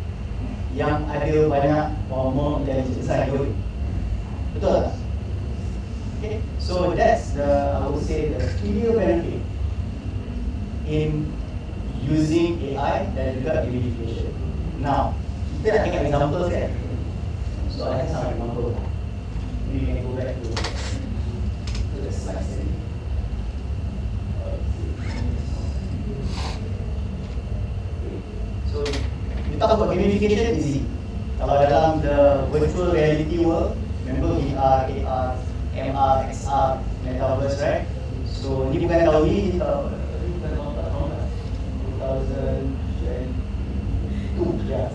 Yang ada banyak more intelligence side going. Betul tak? Okay, so that's the, I would say, the clear benefit in using AI dan juga gamification. Now, kita nak tengok examples kan? So I have some example. Maybe you can go back to the slides tadi. So, we talk about gamification easy. Kalau dalam the virtual reality world, remember VR, AR, MR, XR, Metaverse, right? So, ni bukan tahun ni, tahun 2022, yeah.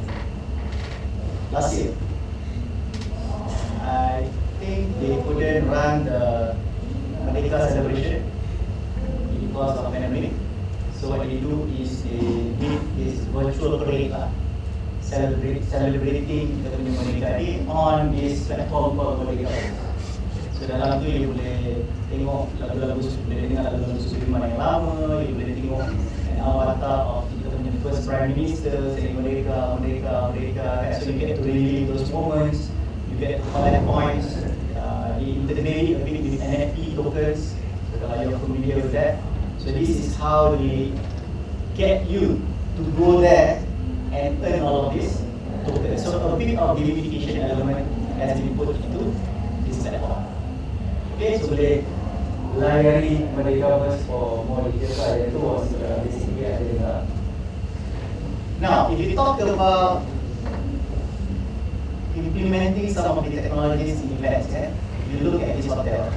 Last year. I think they couldn't run the Merdeka celebration because of pandemic. So what they do is they did this virtual parade lah, celebrating kita punya Merdeka Day on this platform called Merdeka. So dalam tu you boleh tengok lagu-lagu, boleh dengar lagu-lagu Sudirman yang lama, you boleh tengok an avatar of kita punya first Prime Minister saying Merdeka. So you get to relive those moments, you get to collect points, they integrate a bit with NFT tokens, so kalau you're familiar with that. So this is how they get you to go there and earn all of this tokens. So a bit of gamification element has been put into this platform. Okay, so boleh layari Merdekaverse for more details lah. Itu was basically ada. Now, if you talk about implementing some of the technologies in events, you look at this hotel.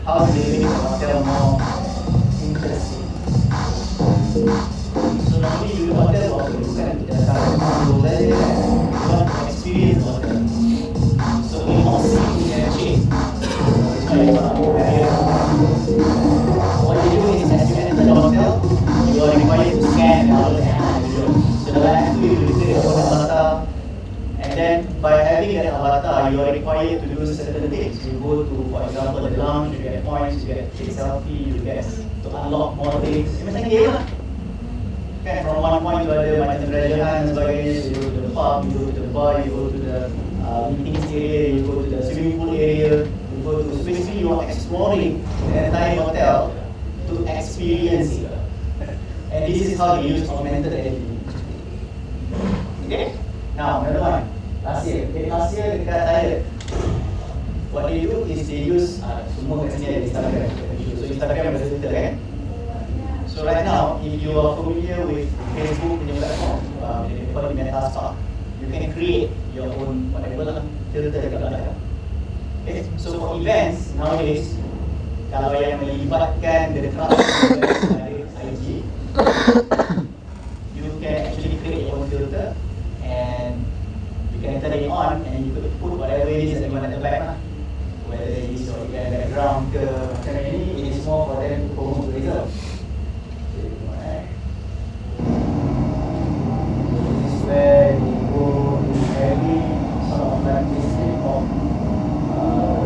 How do they make the hotel more interesting? So normally you hotel offer bukan datang dulu saja, you want to experience the hotel. So we must see in a chain. What you do is as you enter the hotel, you are required to scan and download the app. So the last two you create your own avatar, and then by having that avatar, you are required to do certain things. You go to, for example, the lounge, you get points, you get take selfie, you get to unlock more things. Macam game lah. Okay, from one point to other, macam treasure hunt dan sebagainya. So you go to the pub, you go to the bar, you go to the meetings area, you go to the swimming pool area, you go to, so basically you are exploring the entire hotel to to experience it. And this is how they use augmented reality. Okay? Now, another one. Last year dekat Thailand, what they do is they use semua kat sini ada Instagram. So Instagram ada filter kan. So right now, if you are familiar with Facebook punya platform, they call it Meta Spark, you can create your own whatever lah filter dekat belakang. Okay, so for events nowadays, kalau yang melibatkan the crowd ada IG, you can actually create your own filter and you can turn it on and you could put whatever it is that you want at the back lah. Whether it is your event background ke macam ini, it is more for them to promote the result. This is where you go heavy sort of like this thing of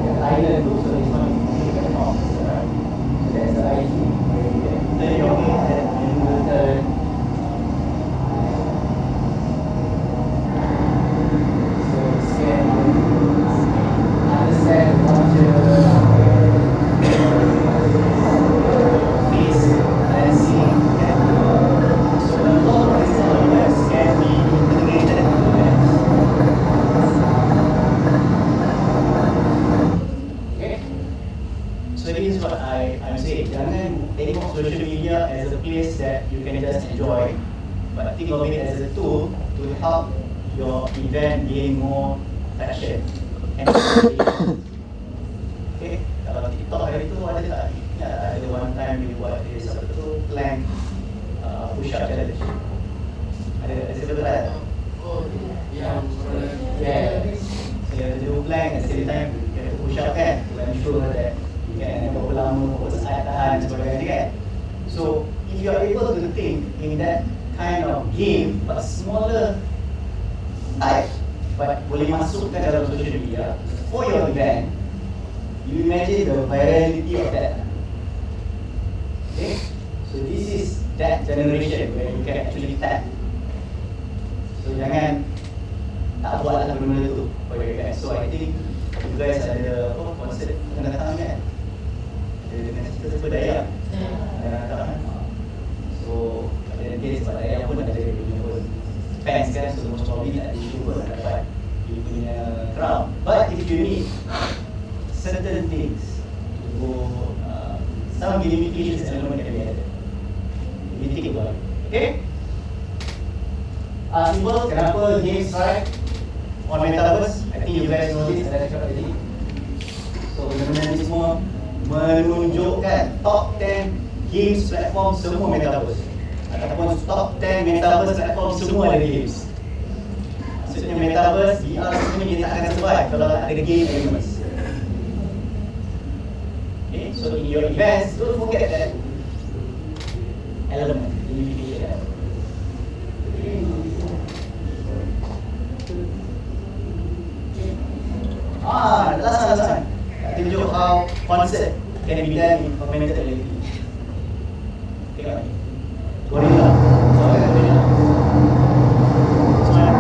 the island too, so it's not even off. So that's the ID where you can turn your head and you will turn. So scan, understand the culture, face, and see. So a lot of these elements can be integrated into events. Okay? So this is what I'm saying. Jangan tengok social media as a place that you can just enjoy, but think of it as a tool to help your event gain more traction. Okay, kalau TikTok hari tu ada tak? Ya, ada one time dia buat dia satu plank push up challenge. Ada sebelah tak? Oh, yang so you have to do plank at the same time you have to push up kan, to ensure that you can berapa lama, berapa saat tahan sebagainya kan. So if you are able to think in that kind of game but smaller type, but boleh masukkan dalam social media for your event, you imagine the virality of that. Okay, so this is that generation where you can actually tap. So jangan tak buat lah benda-benda tu for your event. So I think you guys ada konsert akan datang kan? Ada dengan cerita sebab Dayak akan datang kan? So ada dia sebab Dayak pun ada dia punya fans kan, so most probably tak ada issue pun dapat dia punya crowd. But if you need certain things to go, some gamification element can be added. You think about it, okay? Simple, kenapa games right on Metaverse? I think you guys know this, saya cakap tadi. So benda-benda ni semua menunjukkan top 10 games platform semua Metaverse, ataupun top 10 Metaverse platform semua ada games. Maksudnya Metaverse, VR semua dia tak akan survive kalau tak ada game elements. Okay, so in your events, don't forget that element, gamification element. Last one. Tunjuk how concert can be done in augmented reality. Tengok ni. Gorilla. Gorilla. Smile.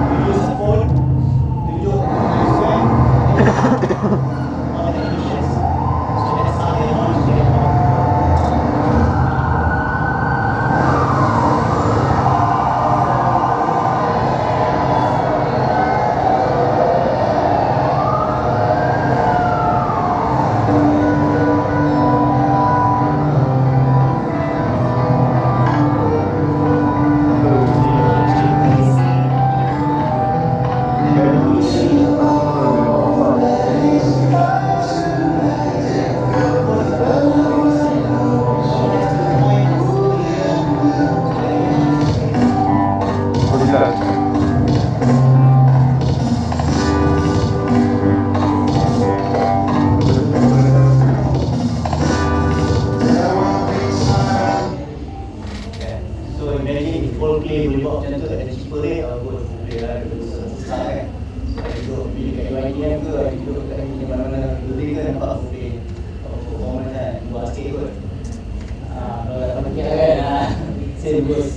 You use a phone. Tunjuk Times Square. All the images. So that's how they launch their play boleh buat macam tu, ada cheaper rate, aku boleh lah, ada susah kan. Ada duduk pergi dekat UITM ke, ada duduk dekat mana-mana building ke, nampak aku boleh performance kan, buat sikit kot. Kalau tak pakai kan, same goes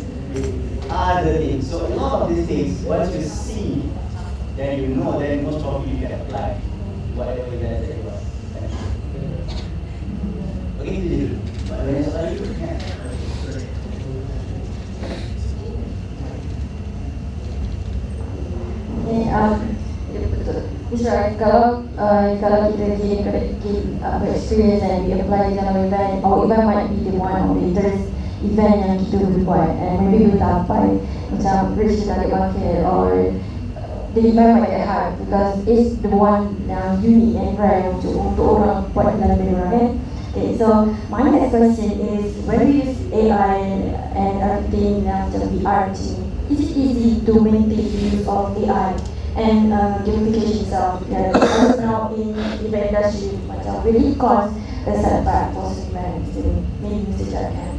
other things. So a lot of these things, once you see then you know, then most probably you can apply whatever you guys say about. Begitu je dulu. Banyak soalan dulu. Misalnya kalau kita gain experience and we apply dalam event, our event might be the one of the interest event yang kita buat, and maybe kita dapat macam reach target market, or the event might get hard because it's the one yang unique and rare untuk orang buat dalam negara kan. Okay, so my next question is, when we use AI and everything macam VR ni, is it easy to maintain the use of AI and gamification itself? Because now in the industry, macam really cause a setback for events. Maybe Mr. Jack can.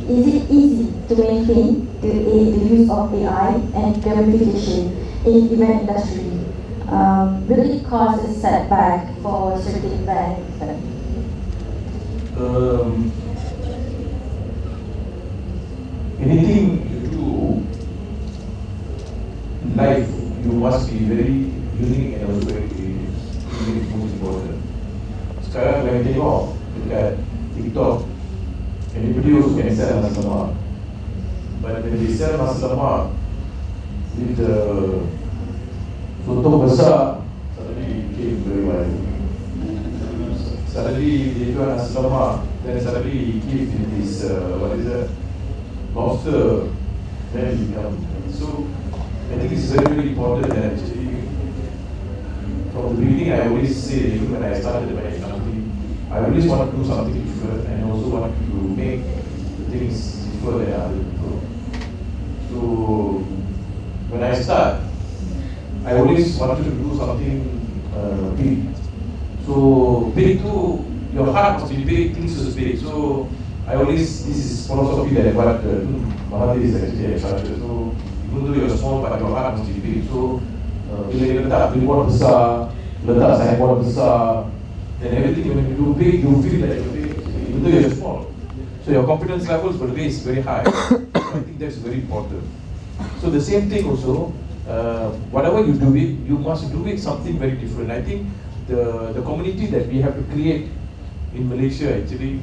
Is it easy to maintain the use of AI and gamification in event industry? Will it cause a setback for certain events? Anything you do in life, you must be very unique and also very most important. Sekarang kalau kita tengok dekat TikTok, anybody also can sell nasi lemak, but when they sell nasi lemak with the soto besar, suddenly it became very viral. Suddenly they jual nasi lemak, then suddenly he gives in this what is that, lobster, then he become. So I think it's very, very important that actually from the beginning I always say, even when I started my company, I always want to do something different and also want to make the things different than other people. So when I start, I always wanted to do something big. So big too, your heart must be big, things is big. So I always, this is philosophy that what Mahathir is actually a culture. So even though you're small, but your heart must be big. So bila kita letak billboard besar, letak signboard besar, then everything when you do big, you feel like you're big, even though you're small. So your confidence levels will raise very high. So I think that's very important. So the same thing also, whatever you do it, you must do it something very different. I think the community that we have to create in Malaysia actually,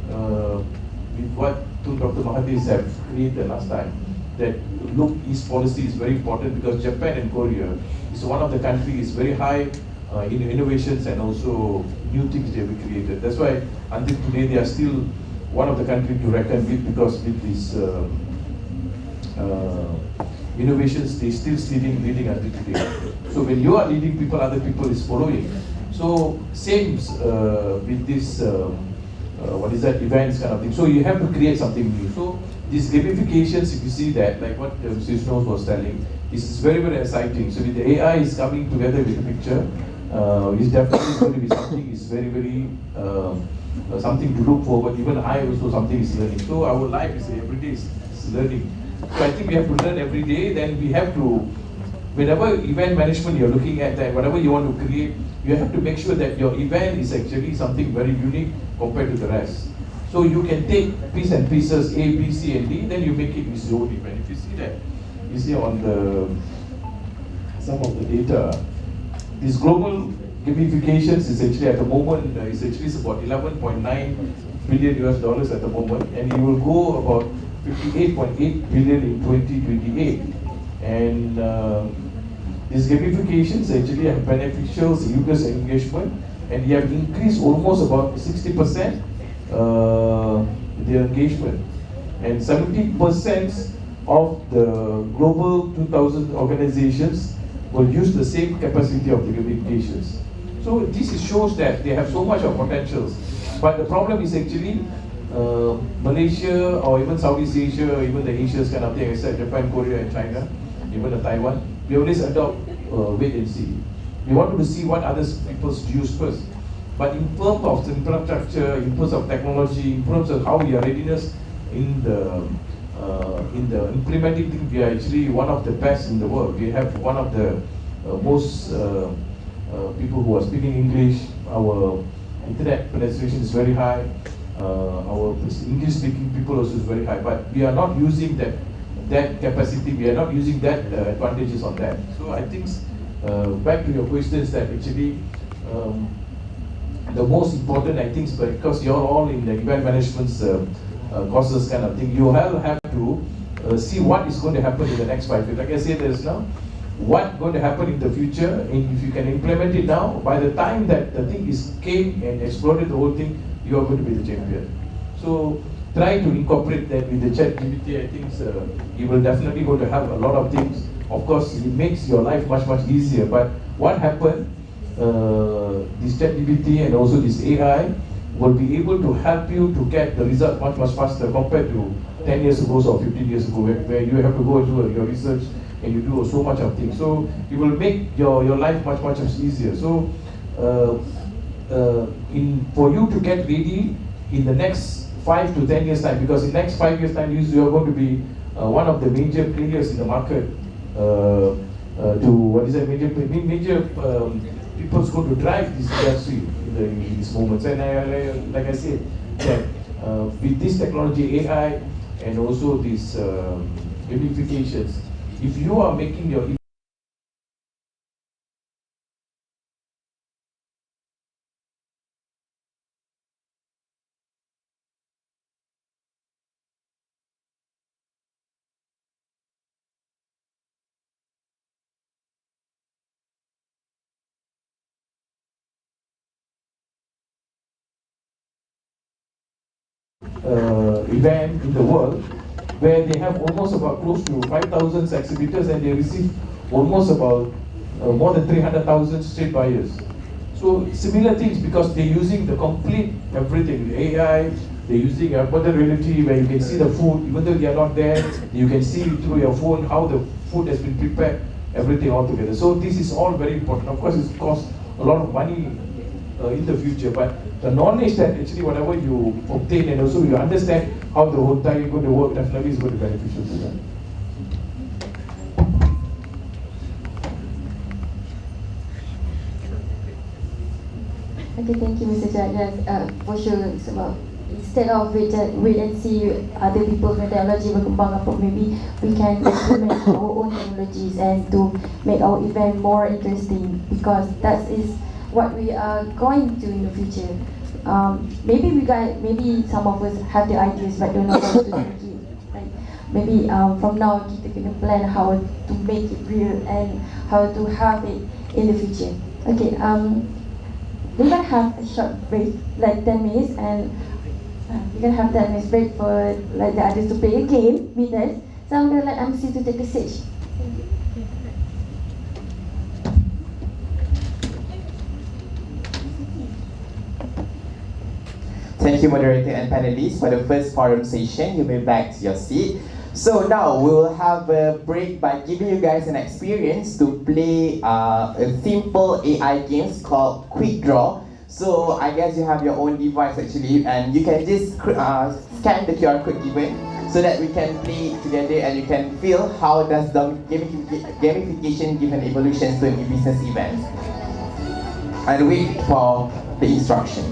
with what Dr. Mahathir have created last time, that look East policy is very important because Japan and Korea is one of the countries very high in innovations and also new things they have created. That's why until today they are still one of the countries to reckon with, because with these innovations they still leading until today. So when you are leading people, other people is following. So same with this what is that, events kind of thing. So you have to create something new. So these gamifications, if you see that, like what Mr. Snow was telling, is very, very exciting. So with the AI is coming together with the picture, it's definitely going to be something is very, very something to look forward. Even I also something is learning. So our life is every day is learning. So I think we have to learn every day. Then we have to, whenever event management you're looking at, that whatever you want to create, you have to make sure that your event is actually something very unique compared to the rest. So you can take piece and pieces A, B, C, and D, then you make it with your own event. If you see that, you see on the some of the data, this global gamifications is actually at the moment is actually about 11.9 billion US dollars at the moment, and it will go about 58.8 billion in 2028. And these gamifications actually have beneficial users engagement, and they have increased almost about 60%. Their engagement, and 70% of the global 2000 organizations will use the same capacity of the gamifications. So this shows that they have so much of potentials, but the problem is actually Malaysia or even Southeast Asia, even the Asia's kind of thing, I said Japan, Korea and China, even the Taiwan, we always adopt wait and see. We wanted to see what other people use first. But in terms of infrastructure, in terms of technology, in terms of how we are readiness in the implementing thing, we are actually one of the best in the world. We have one of the most people who are speaking English, our internet penetration is very high. Our English-speaking people also is very high, but we are not using that capacity. We are not using that advantages on that. So I think back to your questions that actually the most important, I think, because you're all in the event management's courses kind of thing, you have to see what is going to happen in the next 5 years. Like I said, there's now what's going to happen in the future, and if you can implement it now, by the time that the thing came and exploded the whole thing, you are going to be the champion. So try to incorporate that with the ChatGPT. I think you will definitely going to have a lot of things. Of course, it makes your life much easier. But what happened? This ChatGPT and also this AI will be able to help you to get the result much faster compared to 10 years ago or 15 years ago, where you have to go and do your research and you do so much of things. So it will make your life much easier. So for you to get ready in the next 5 to 10 years time, because in next 5 years time you are going to be one of the major players in the market. Major people's going to drive this industry in these moments. And like I said, that with this technology, AI, and also these gamifications, if you are making your event in the world, where they have almost about close to 5,000 exhibitors, and they receive almost about more than 300,000 street buyers. So similar things, because they're using the complete everything, AI, they're using augmented reality, where you can see the food, even though they are not there, you can see through your phone how the food has been prepared, everything all together. So this is all very important. Of course, it costs a lot of money in the future, but the knowledge that actually whatever you obtain and also you understand how the whole time is going to work, definitely is going to be beneficial to them. Okay, thank you, Mr. Jajan. For sure, it's about instead of wait and see other people's technology berkembang apa, maybe we can implement our own technologies and to make our event more interesting, because that is what we are going to in the future. Maybe some of us have the ideas but don't know how to make it. Right? Maybe from now kita kena plan how to make it real and how to have it in the future. Okay, we're gonna have a short break, like 10 minutes, and we're gonna have 10 minutes break for like the others to play a game with us. So I'm gonna let MC to take the stage. Thank you, moderator and panelists, for the first forum session. You may back to your seat. So now we will have a break by giving you guys an experience to play a simple AI game called Quick Draw. So I guess you have your own device actually, and you can just scan the QR code given so that we can play it together and you can feel how does the gamification give an evolution to a business event. And wait for the instruction.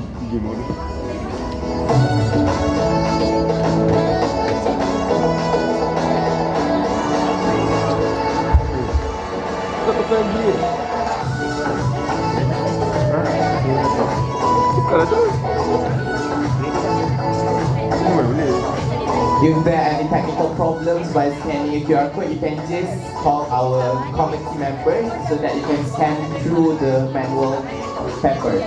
If there are any technical problems by scanning a QR code, you can just call our committee members so that you can scan through the manual paper.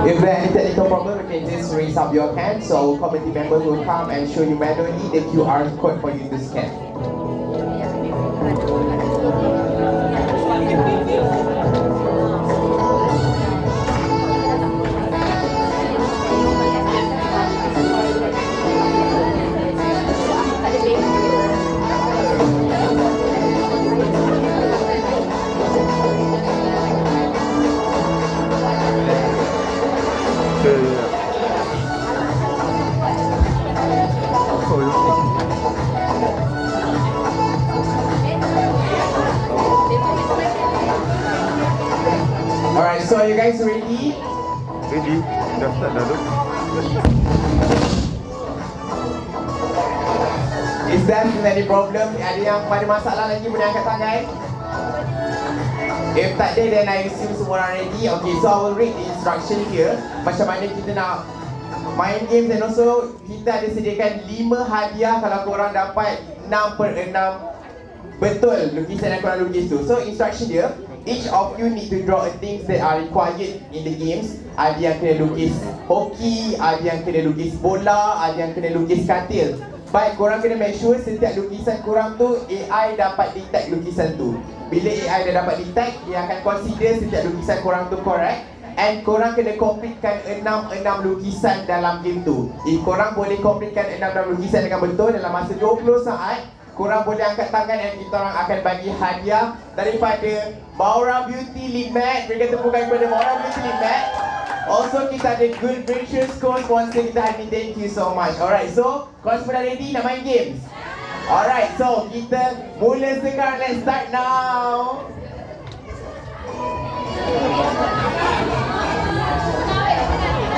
If there are any technical problem, you can just raise up your hand so our committee members will come and show you manually the QR code for you to scan. so are you guys ready? Ready? Dah start dah tu. Is there any problem? Ada yang ada masalah lagi boleh angkat tangan? If tak ada, then I assume semua orang ready. Okay, so I will read the instruction here. Macam mana kita nak main games, and also kita ada sediakan 5 hadiah kalau korang dapat 6/6 betul lukisan yang korang lukis tu. So instruction dia, each of you need to draw things that are required in the games. Ada yang kena lukis hoki, ada yang kena lukis bola, ada yang kena lukis katil. Baik, korang kena make sure setiap lukisan korang tu AI dapat detect lukisan tu. Bila AI dah dapat detect, dia akan consider setiap lukisan korang tu correct. And korang kena completekan 6 lukisan dalam game tu. If korang boleh completekan 6 lukisan dengan betul dalam masa 20 saat, korang boleh angkat tangan dan kita orang akan bagi hadiah daripada Maura Beauty Lip Matte. Berikan tepukan kepada Maura Beauty Lip Matte. Also kita ada Good Ventures co-sponsor kita hari ni. Thank you so much. Alright, so korang semua dah ready nak main games? Alright, so kita mula sekarang. Let's start now.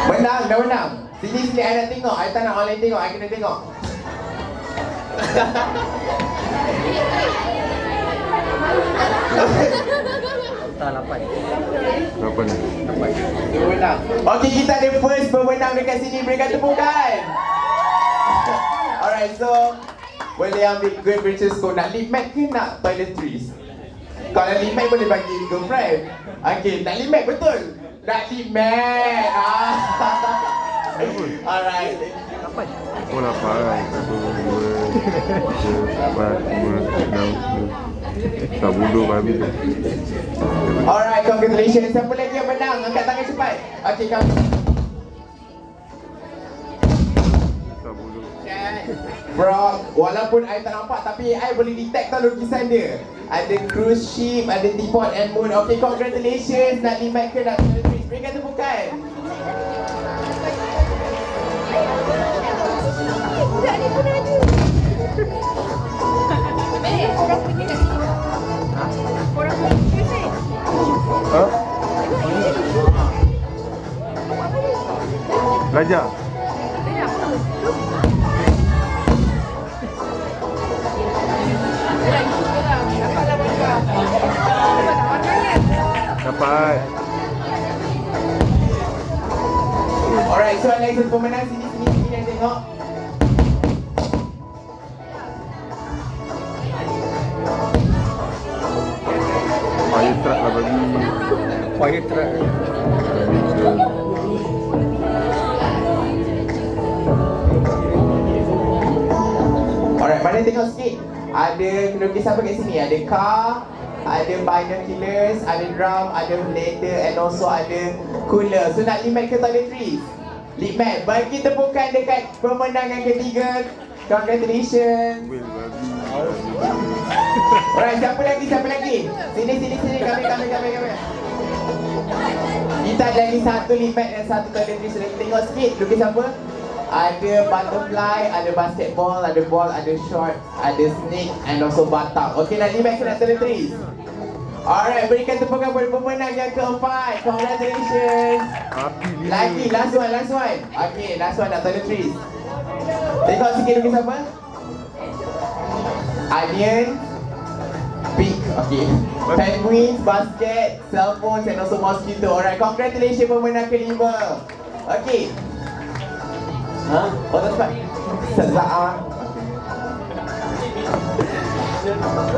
Menang, dah menang. Sini, I nak tengok. I tak nak online tengok, I kena tengok. Tak 8. Pemenang. Okey, kita ada first pemenang dekat sini. Berikan tepukan. Alright, so boleh ambil Great British School. Nak lip matte ke nak toiletries? Kalau lip matte boleh bagi girlfriend. Okey, nak lip matte betul? Nak lip matte. Alright. Oh 8. 1, 2, 3, 4, 5, 6, 7. Tak bodoh habis tu. Alright, congratulations. Siapa lagi yang menang? Angkat tangan cepat. Okey, kami. Tak bodoh. Frog, walaupun I tak nampak tapi I boleh detect tau lukisan dia. Ada cruise ship, ada teapot and moon. Okay, congratulations. Nak lip ke nak toiletries? Berikan tepukan. Budak ni pun ada. Korang punya kat sini. Korang punya ni. Ha? Belajar? Dapat. Alright, so next pemenang sini yang tengok. Fire truck lah bagi. Fire truck. Alright, mana tengok sikit. Ada lukisan apa kat sini? Ada car, ada binoculars, ada drum, ada blender and also ada cooler. So nak lip matte ke toiletries? Lip matte. Bagi tepukan dekat pemenang yang ketiga. Congratulations. Alright, siapa lagi? Sini. Kami. Kita ada lagi satu lip matte dan satu toiletries. Lagi tengok sikit. Lukis apa? Ada butterfly, ada basketball, ada ball, ada short, ada snake and also bathtub. Okay, nak lip matte ke nak toiletries? Alright, berikan tepukan kepada pemenang yang keempat. Congratulations. Lagi, last one. Okay, last one nak toiletries. Tengok sikit lukis apa? Onion, pig, okay. Penguins, basket, cell phones and also mosquito. Alright, congratulations pemenang kelima. Okay. Oh, tak cepat. Sezaa.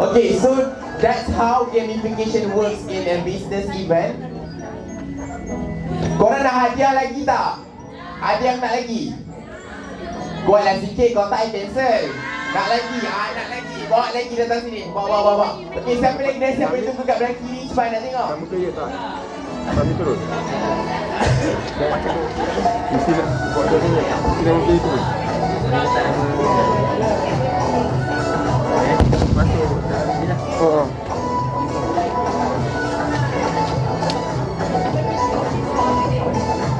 Okay, so that's how gamification works in a business event. Korang nak hadiah lagi tak? Ada yang nak lagi? Buatlah sikit, kalau tak I cancel. Nak lagi? Nak lagi. Bawa lagi datang sini. Bawa. Okay, siapa lagi dah siap boleh tunggu kat belah kiri? Cepat nak tengok. Kamu kerja tak? Kami terus. Mesti nak buat dah tengok. Mesti nak pergi terus. Masuk. Oh.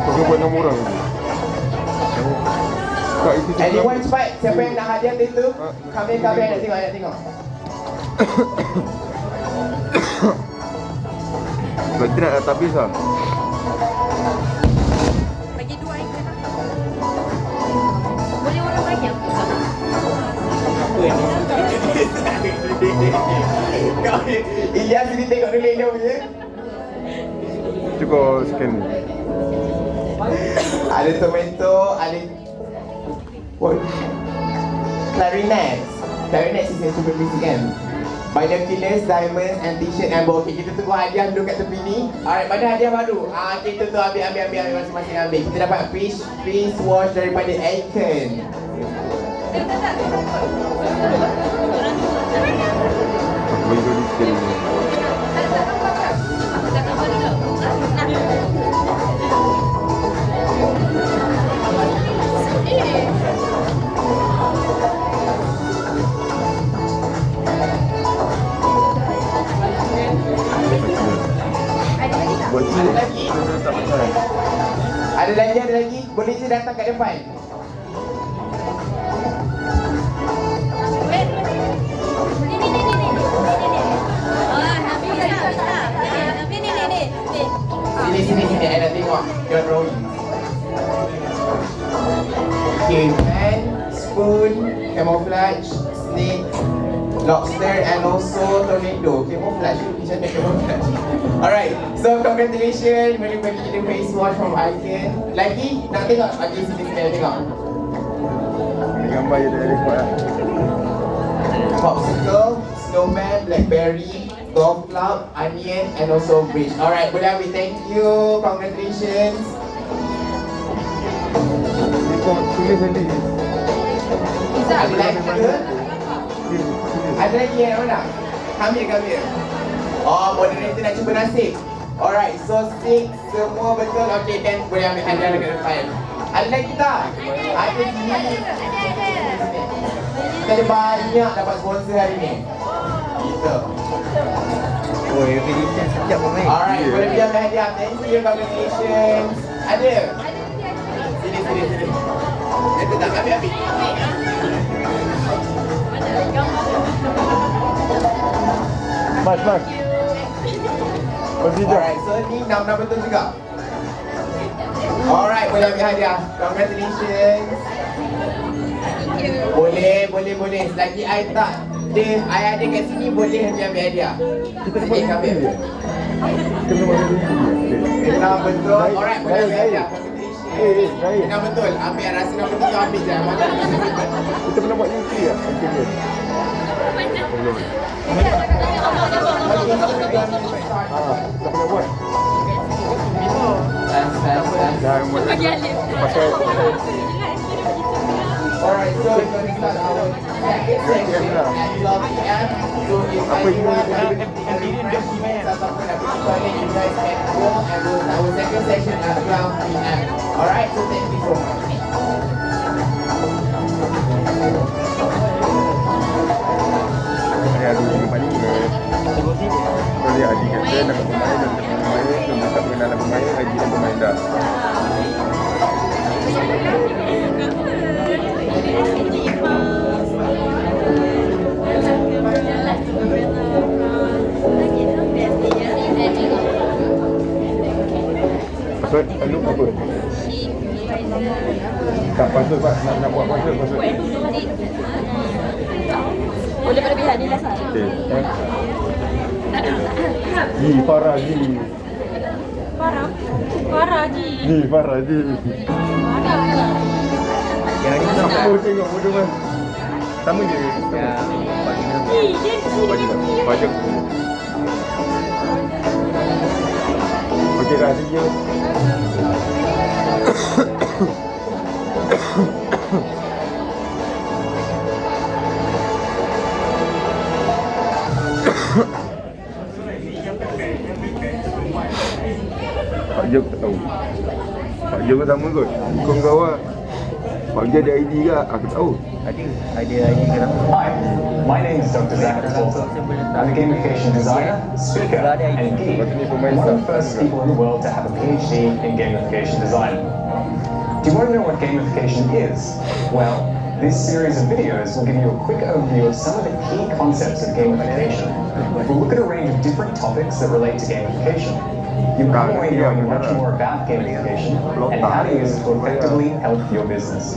Kau buat 6 orang lagi. Tak, itu anyone cepat. Siapa yang nak hadiah tu? Kami nak tengok. Berarti nak tak habis lah. Ilyas sini tengok dulu Ilya punya. Cuba scan ni. Ada tomato, ada what? Clarinet. Clarinet is instrument music kan? Binoculars, diamonds, and t-shirt and bow. Okay, kita tunggu hadiah dulu kat tepi ni. Alright, mana hadiah baru? Kita tu ambil masing-masing ambil. Kita dapat face wash daripada Icon. Aku bagi kau scan ni. Buat Ada lagi? tak pasal. Ada lagi? Boleh je datang kat depan. Sini, I nak tengok. Jangan drawing. Okay, pen, spoon, camouflage, snake, lobster and also tornado. Camouflage, macam mana camouflage? Alright, so congratulations. Boleh bagi kita face wash from Icon. Lagi? Nak tengok? Okay, sini tengok. Ini gambar je dari buat lah. Popsicle, snowman, blackberry, golf club, onion and also bridge. Alright, boleh ambil. Thank you. Congratulations. Ni kau tulis nanti. Ada lagi ke? Ada lagi yang mana? Ambil. Oh, moderator nak cuba nasib. Alright, so 6 semua betul. Okay, kan boleh ambil hadiah dekat depan. Ada lagi tak? Ada sini. Kita ada banyak dapat sponsor hari ni. Gitu. Oh, Eventgers sekejap pun main. Alright, boleh pergi ambil hadiah. Thank you, congratulations. Ada? Sini. Itu tak ambil. Mas. Alright, so ni nama betul juga. Alright, boleh ambil hadiah. Congratulations. Boleh. Selagi I tak ada kat sini, boleh ambil hadiah. Kita dapat ambil. Kena bagi dia. Nama betul. Alright, boleh ambil hadiah. Baik. Nama betul. Ambil rasa nama betul, ambil je. Mana? Kita pernah buat UT lah. Belum. Tak pernah buat. Dah buat. Pasal Alright, so we're going to start our second section at 12 p.m. So if anyone have any refreshments ataupun nak pergi toilet, you guys can go and do our second section at 12 p.m. Alright, so thank you so much. ada juga paling kalau dia adik kata nak pemain dan pemain dan tak mengenal pemain haji dan pemain dah. Password lalu apa? Tak password Pak, nak buat password. Boleh berlebihan ni lah sah. Okey. Farah Ji. Farah Ji. Yang ni tak Apa tengok bodoh kan? Sama je. Pajak. Okey dah dia. Pak Jok tak tahu. Pak Jok pun sama kot. Kau kau lah. Pak Jok ada ID ke? Aku tahu. Ada ID ke apa? Hi, my name is Dr. Zach Bolton. I'm a gamification designer, speaker, and geek. One of the first people in the world to have a PhD in gamification design. Do you want to know what gamification is? Well, this series of videos will give you a quick overview of some of the key concepts of gamification. We'll look at a range of different topics that relate to gamification. You'll come away knowing much more about gamification and how to use it to effectively help your business.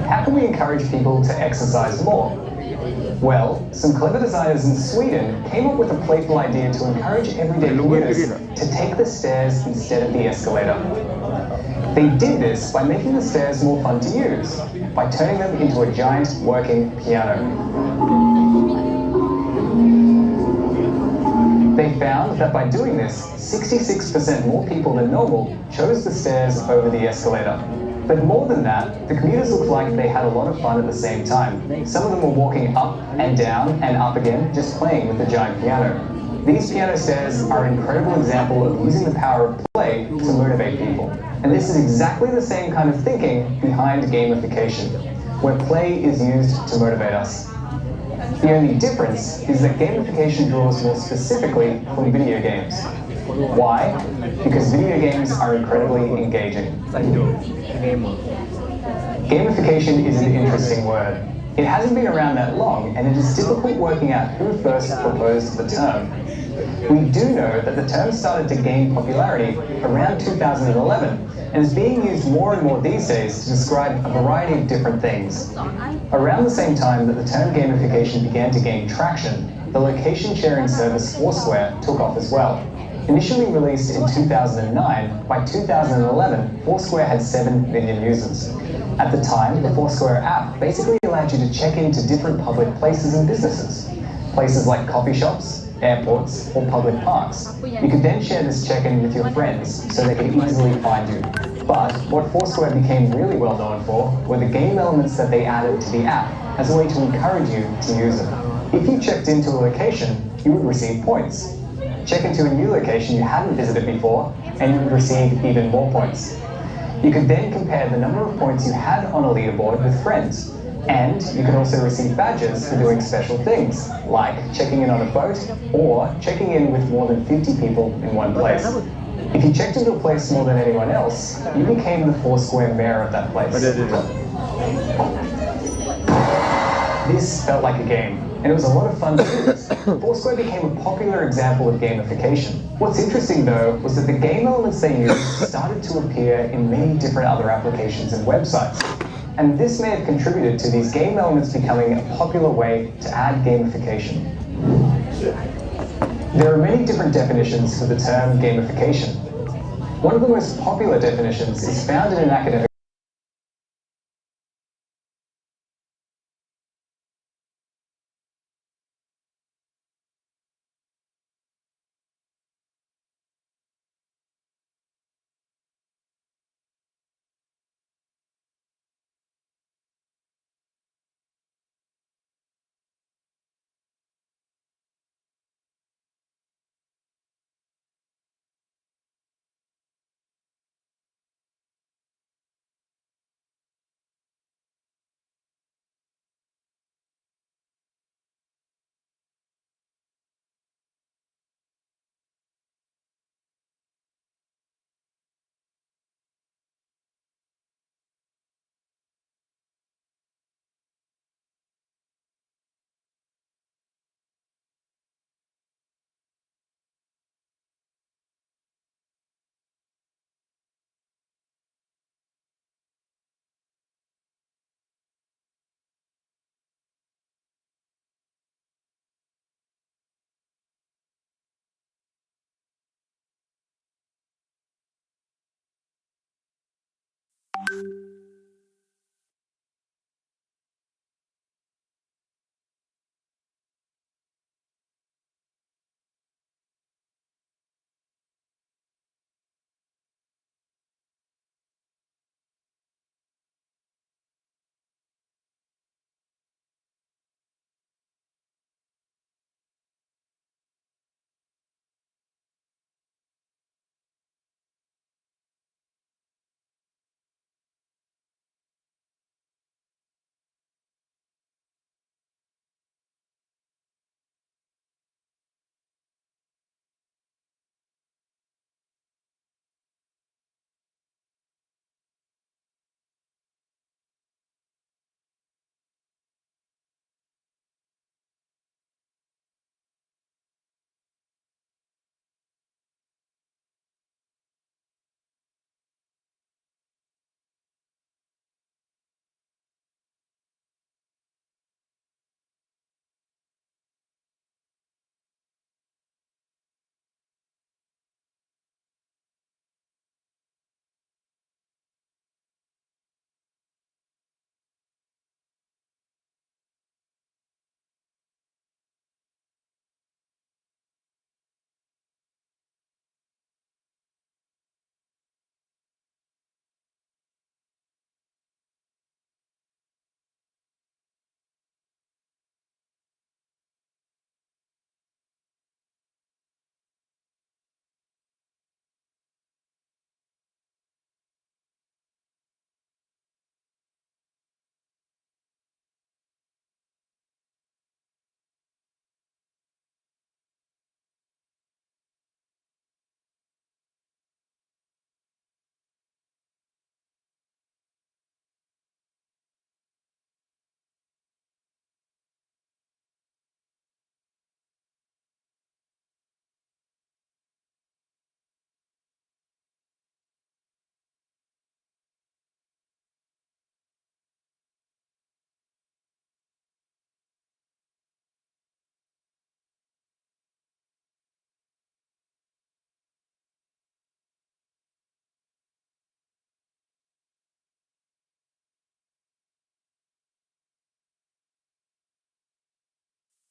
How can we encourage people to exercise more? Well, some clever designers in Sweden came up with a playful idea to encourage everyday commuters to take the stairs instead of the escalator. They did this by making the stairs more fun to use, by turning them into a giant working piano. They found that by doing this, 66% more people than normal chose the stairs over the escalator. But more than that, the commuters looked like they had a lot of fun at the same time. Some of them were walking up and down and up again, just playing with the giant piano. These piano stairs are an incredible example of using the power of play to motivate people. And this is exactly the same kind of thinking behind gamification, where play is used to motivate us. The only difference is that gamification draws more specifically from video games. Why? Because video games are incredibly engaging. Gamification is an interesting word. It hasn't been around that long, and it is difficult working out who first proposed the term. We do know that the term started to gain popularity around 2011 and is being used more and more these days to describe a variety of different things. Around the same time that the term gamification began to gain traction, the location sharing service Foursquare took off as well. Initially released in 2009, by 2011, Foursquare had 7 million users. At the time, the Foursquare app basically allowed you to check into different public places and businesses. Places like coffee shops, airports, or public parks. You could then share this check-in with your friends so they could easily find you. But what Foursquare became really well known for were the game elements that they added to the app as a way to encourage you to use it. If you checked into a location, you would receive points. Check into a new location you hadn't visited before, and you would receive even more points. You could then compare the number of points you had on a leaderboard with friends. And you can also receive badges for doing special things, like checking in on a boat or checking in with more than 50 people in one place. If you checked into a place more than anyone else, you became the Foursquare mayor of that place. This felt like a game, and it was a lot of fun to use. Foursquare became a popular example of gamification. What's interesting though was that the game elements they used started to appear in many different other applications and websites. And this may have contributed to these game elements becoming a popular way to add gamification. There are many different definitions for the term gamification. One of the most popular definitions is found in an academic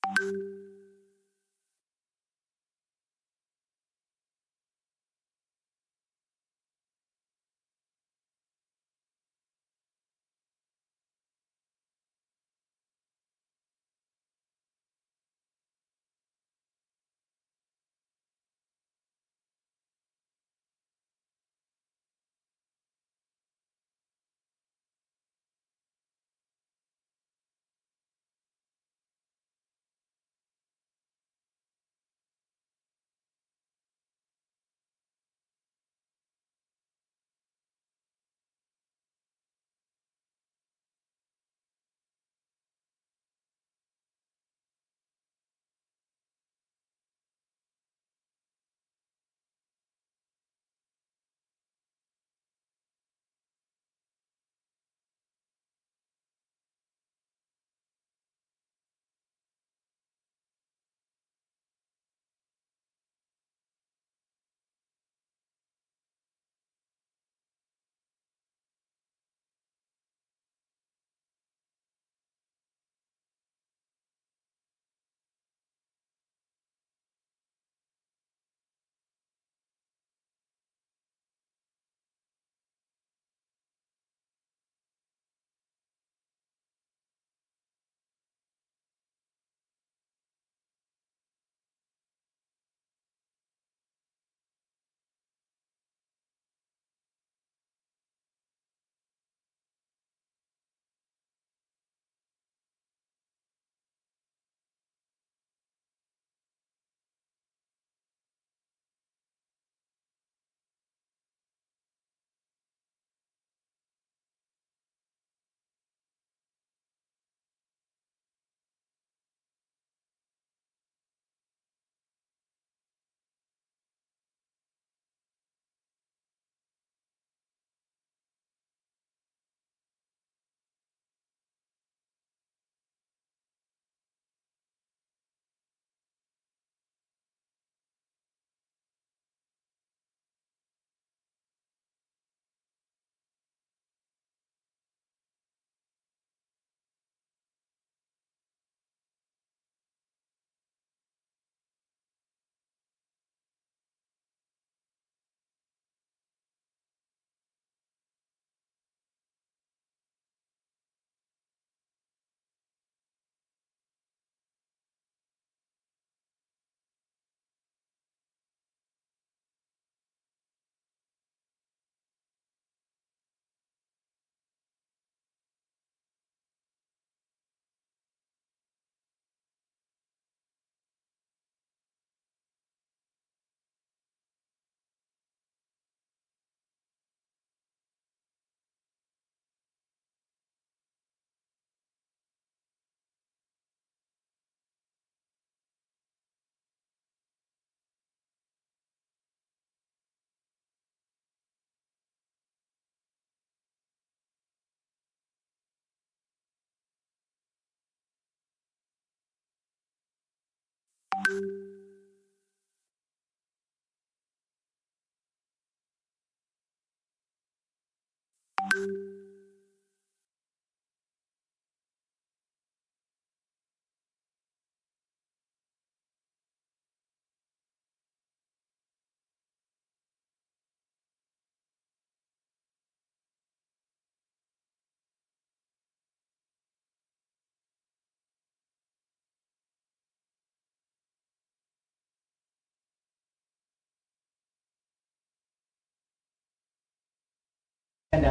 Dah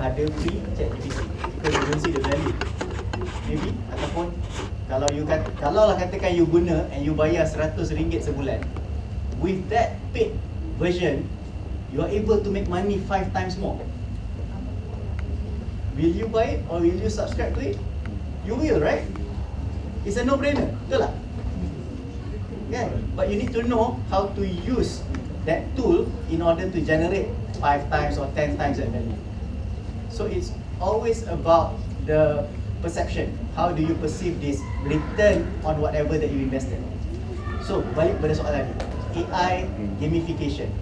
ada free ChatGPT because you don't see the value. Maybe ataupun kalau lah katakan you guna and you bayar RM100 sebulan, with that paid version you are able to make money 5 times more. Will you buy it or will you subscribe to it? You will, right? It's a no-brainer, betul tak? Yeah, but you need to know how to use that tool in order to generate 5 times or 10 times that value. So it's always about the perception. How do you perceive this return on whatever that you invested? So balik pada soalan ni, AI gamification.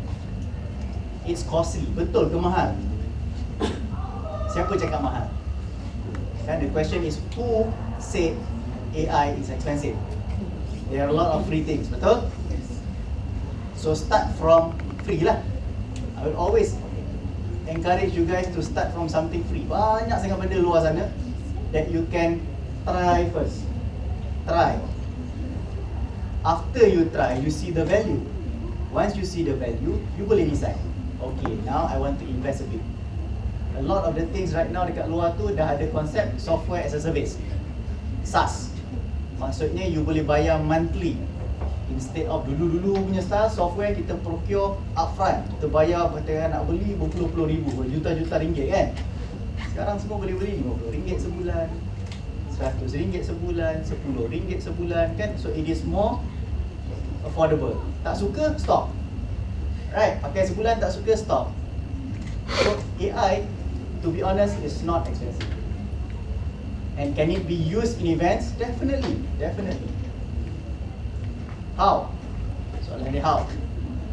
It's costly. Betul ke mahal? Siapa cakap mahal? And the question is, who said AI is expensive? There are a lot of free things, betul? So start from free lah. I will always encourage you guys to start from something free. Banyak sangat benda luar sana that you can try first. Try. After you try, you see the value. Once you see the value, you boleh decide. Okay, now I want to invest a bit. A lot of the things right now dekat luar tu dah ada konsep software as a service, SaaS. Maksudnya you boleh bayar monthly. Instead of dulu-dulu punya style software kita procure upfront, kita bayar katakan nak beli berpuluh-puluh ribu, berjuta-juta ringgit kan. Sekarang semua boleh beli RM50 sebulan, RM100 sebulan, RM10 sebulan kan. So it is more affordable. Tak suka, stop. Right, pakai sebulan tak suka, stop. So AI, to be honest, is not expensive. And can it be used in events? Definitely, definitely. How? Soalan dia how.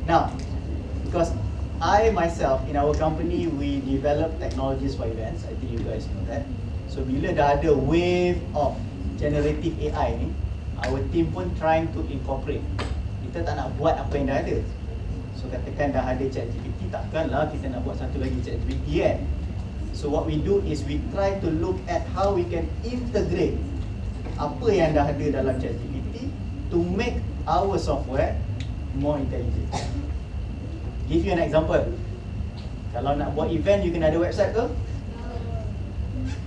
Now, because I myself in our company we develop technologies for events. I think you guys know that. So bila dah ada wave of generative AI ni, our team pun trying to incorporate. Kita tak nak buat apa yang dah ada. So katakan dah ada ChatGPT, takkanlah kita nak buat satu lagi ChatGPT kan. So what we do is we try to look at how we can integrate apa yang dah ada dalam ChatGPT to make our software more intelligent. Give you an example. Kalau nak buat event, you kena ada website ke?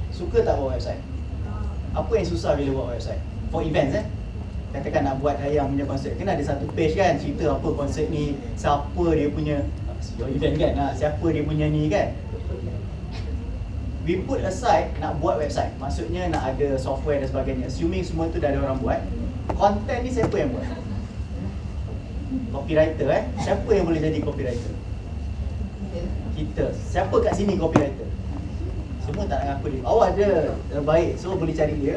Suka tak buat website? Apa yang susah bila buat website? For events katakan nak buat yang punya konsep, kena ada satu page kan, cerita apa konsep ni, siapa dia punya, your event kan, siapa dia punya ni kan. We put aside nak buat website, maksudnya nak ada software dan sebagainya. Assuming semua tu dah ada orang buat, content ni siapa yang buat? Copywriter siapa yang boleh jadi copywriter? Kita. Siapa kat sini copywriter? Semua tak nak ngaku dia. Awak ada terbaik, so boleh cari dia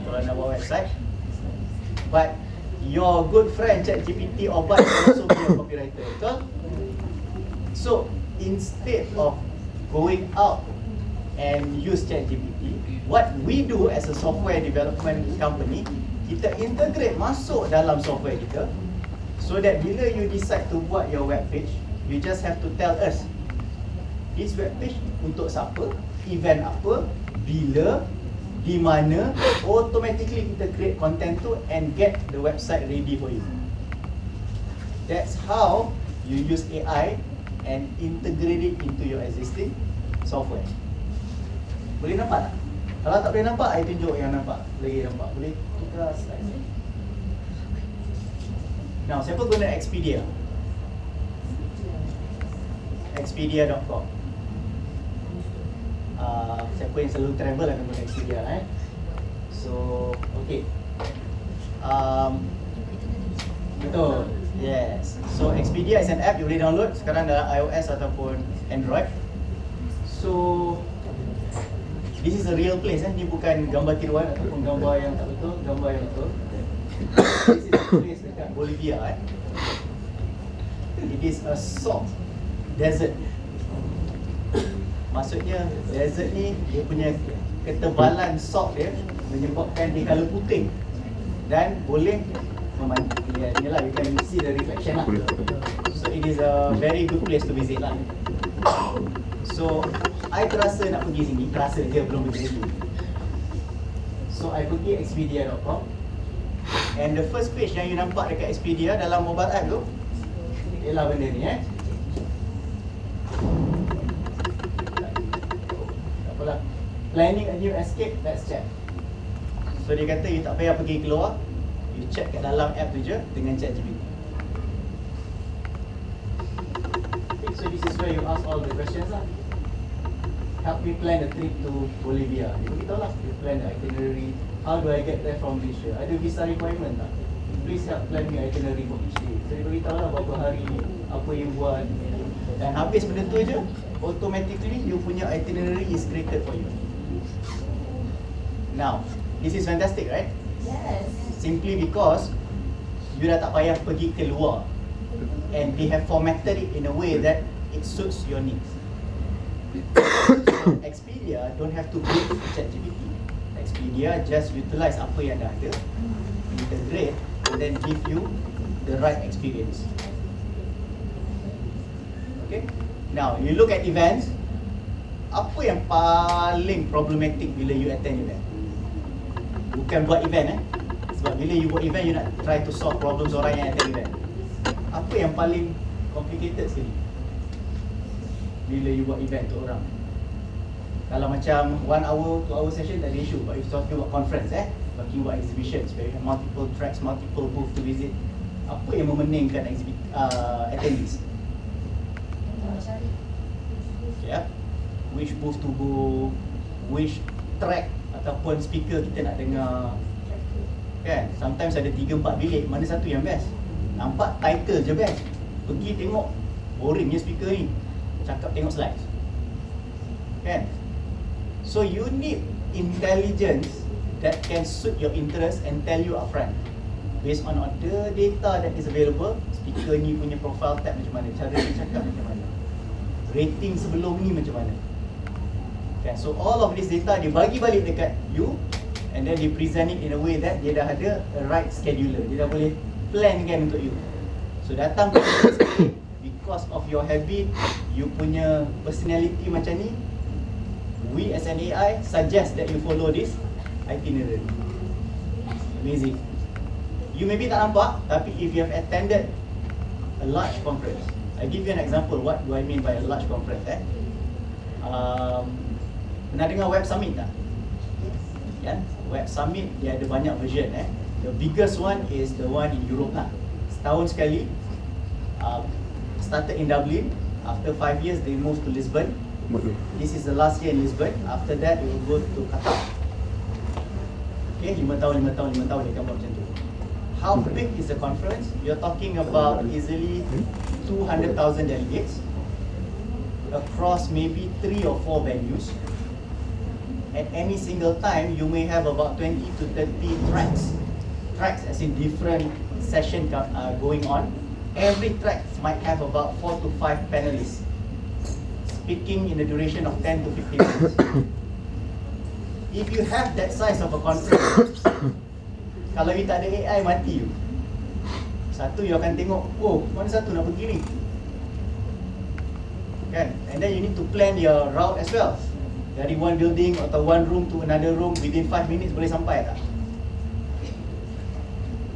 kalau nak buat website. But your good friend ChatGPT or bot can also be a copywriter, betul? So instead of going out and use ChatGPT, what we do as a software development company, kita integrate masuk dalam software kita, so that bila you decide to buat your web page, you just have to tell us this web page untuk siapa, event apa, bila, di mana. Automatically kita create content tu and get the website ready for you. That's how you use AI and integrate it into your existing software. Boleh nampak tak? Kalau tak boleh nampak, I tunjuk yang nampak. Lagi nampak. Boleh tukar slide ni. Now, siapa guna Expedia? Expedia.com. Siapa yang selalu travel akan guna Expedia So, okay. Betul. Yes. So, Expedia is an app you boleh download sekarang dalam iOS ataupun Android. So, this is a real place Ni bukan gambar tiruan ataupun gambar yang tak betul, gambar yang betul. This is a place dekat Bolivia It is a salt desert. Maksudnya desert ni dia punya ketebalan salt dia menyebabkan dia colour putih dan boleh inilah you can see the reflection lah. So it is a very good place to visit lah. So I terasa nak pergi sini, terasa je belum pergi lagi. So I pergi Expedia.com and the first page yang you nampak dekat Expedia dalam mobile app tu ialah benda ni Tak apalah. Planning a new escape, let's check. So dia kata you tak payah pergi keluar, you check kat dalam app tu je dengan ChatGPT. Okay, so this is where you ask all the questions lah. Help me plan a trip to Bolivia. Dia beritahu lah, you plan the itinerary. How do I get there from Malaysia? Ada visa requirement tak? Please help plan me itinerary for each day. So dia beritahu lah berapa hari, apa you buat. Dan habis benda tu je, automatically you punya itinerary is created for you. Now, this is fantastic, right? Yes. Simply because you dah tak payah pergi keluar, and they have formatted it in a way that it suits your needs. So, Expedia don't have to build ChatGPT. Expedia just utilize apa yang dah ada, integrate, and then give you the right experience. Okay. Now you look at events. Apa yang paling problematic bila you attend event? Bukan buat event Sebab bila you buat event, you nak try to solve problems orang yang attend event. Apa yang paling complicated sekali bila you buat event tu orang? Kalau macam 1 hour, 2 hour session tak ada issue. But if talking about conference talking about exhibitions where you have multiple tracks, multiple booths to visit, apa yang memeningkan attendees? Yeah. Which booth to go, which track ataupun speaker kita nak dengar. Kan? Sometimes ada 3-4 bilik, mana satu yang best? Nampak title je best. Pergi tengok boringnya speaker ni. Cakap tengok slides. Kan? So you need intelligence that can suit your interest and tell you upfront. Based on the data that is available, speaker ni punya profile tab macam mana, cara dia cakap macam mana, rating sebelum ni macam mana. Okay, so all of this data dia bagi balik dekat you, and then dia present it in a way that dia dah ada a right scheduler. Dia dah boleh plan kan untuk you. So datang ke because of your habit, you punya personality macam ni, we as an AI suggest that you follow this itinerary. Amazing. You maybe tak nampak, tapi if you have attended a large conference, I give you an example. What do I mean by a large conference? Pernah dengar Web Summit tak? Kan? Web Summit dia ada banyak version. The biggest one is the one in Europe lah. Setahun sekali. Started in Dublin. After 5 years they moved to Lisbon. This is the last year in Lisbon. After that we will go to Qatar. Okay, 5 tahun dia akan buat macam tu. How big is the conference? You're talking about easily 200,000 delegates across maybe 3 or 4 venues. At any single time, you may have about 20 to 30 tracks. Tracks as in different sessions going on. Every track might have about 4 to 5 panelists speaking in a duration of 10 to 15 minutes. If you have that size of a conference, kalau you tak ada AI, mati you. Satu, you akan tengok, oh, mana satu nak pergi ni? Kan? And then you need to plan your route as well. Dari one building atau one room to another room within 5 minutes boleh sampai tak?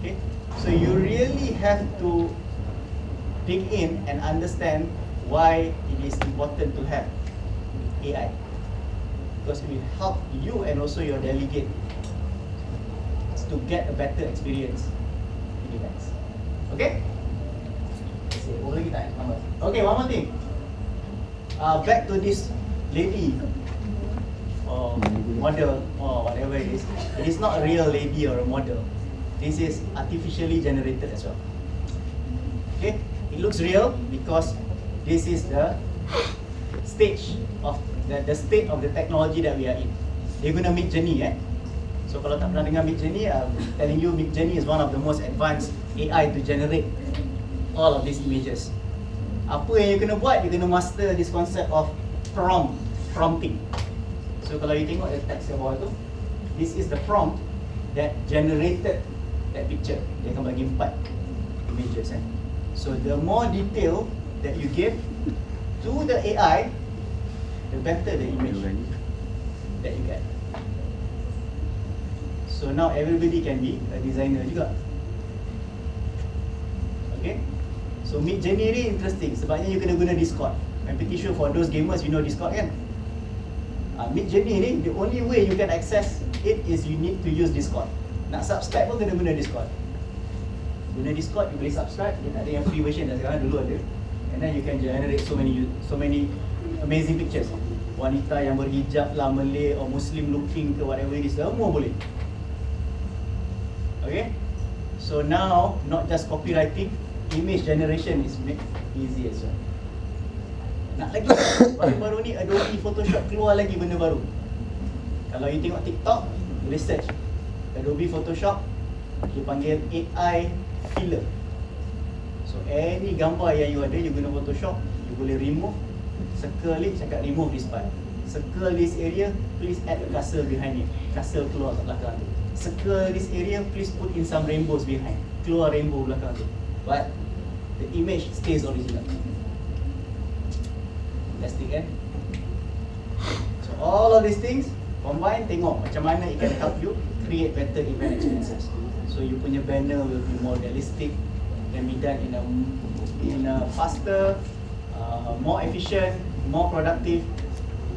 Okay? So you really have to dig in and understand why it is important to have AI. Because it will help you and also your delegate to get a better experience in events. Okay? Okay, one more thing. Back to this lady or model or whatever it is. It is not a real lady or a model. This is artificially generated as well. Okay? It looks real because this is the stage of the state of the technology that we are in. They're gonna Mid Journey, So kalau tak pernah dengar Mid Journey, I'm telling you Mid Journey is one of the most advanced AI to generate all of these images. Apa yang you kena buat, you kena master this concept of prompting. So kalau you tengok the text yang bawah tu, this is the prompt that generated that picture. Dia akan bagi 4 images. So the more detail that you give to the AI, the better the image that you get. So now everybody can be a designer juga. Okay? So Mid Journey ni interesting sebabnya you kena guna Discord. I'm pretty sure for those gamers you know Discord kan? Mid Journey ni, the only way you can access it is you need to use Discord. Nak subscribe pun kena guna Discord. Guna Discord, you boleh subscribe. Dia tak ada yang free version dah, sekarang dulu ada. And then you can generate so many amazing pictures. Wanita yang berhijab lah, Malay or Muslim looking ke whatever it is, semua boleh. Okay? So now, not just copywriting, image generation is made easy as well. Nak lagi, baru-baru ni Adobe Photoshop keluar lagi benda baru. Kalau you tengok TikTok, boleh search Adobe Photoshop, dia panggil AI filler. So any gambar yang you ada, you guna Photoshop, you boleh remove. Sekali cakap remove this part. Circle this area, please add a cursor behind it. Cursor keluar kat belakang tu. Circle this area, please put in some rainbows behind. keluar rainbow belakang tu, but the image stays original. Fantastic kan? So all of these things combine, tengok macam mana it can help you create better event experiences. So you punya banner will be more realistic, can be done in a faster, more efficient, more productive.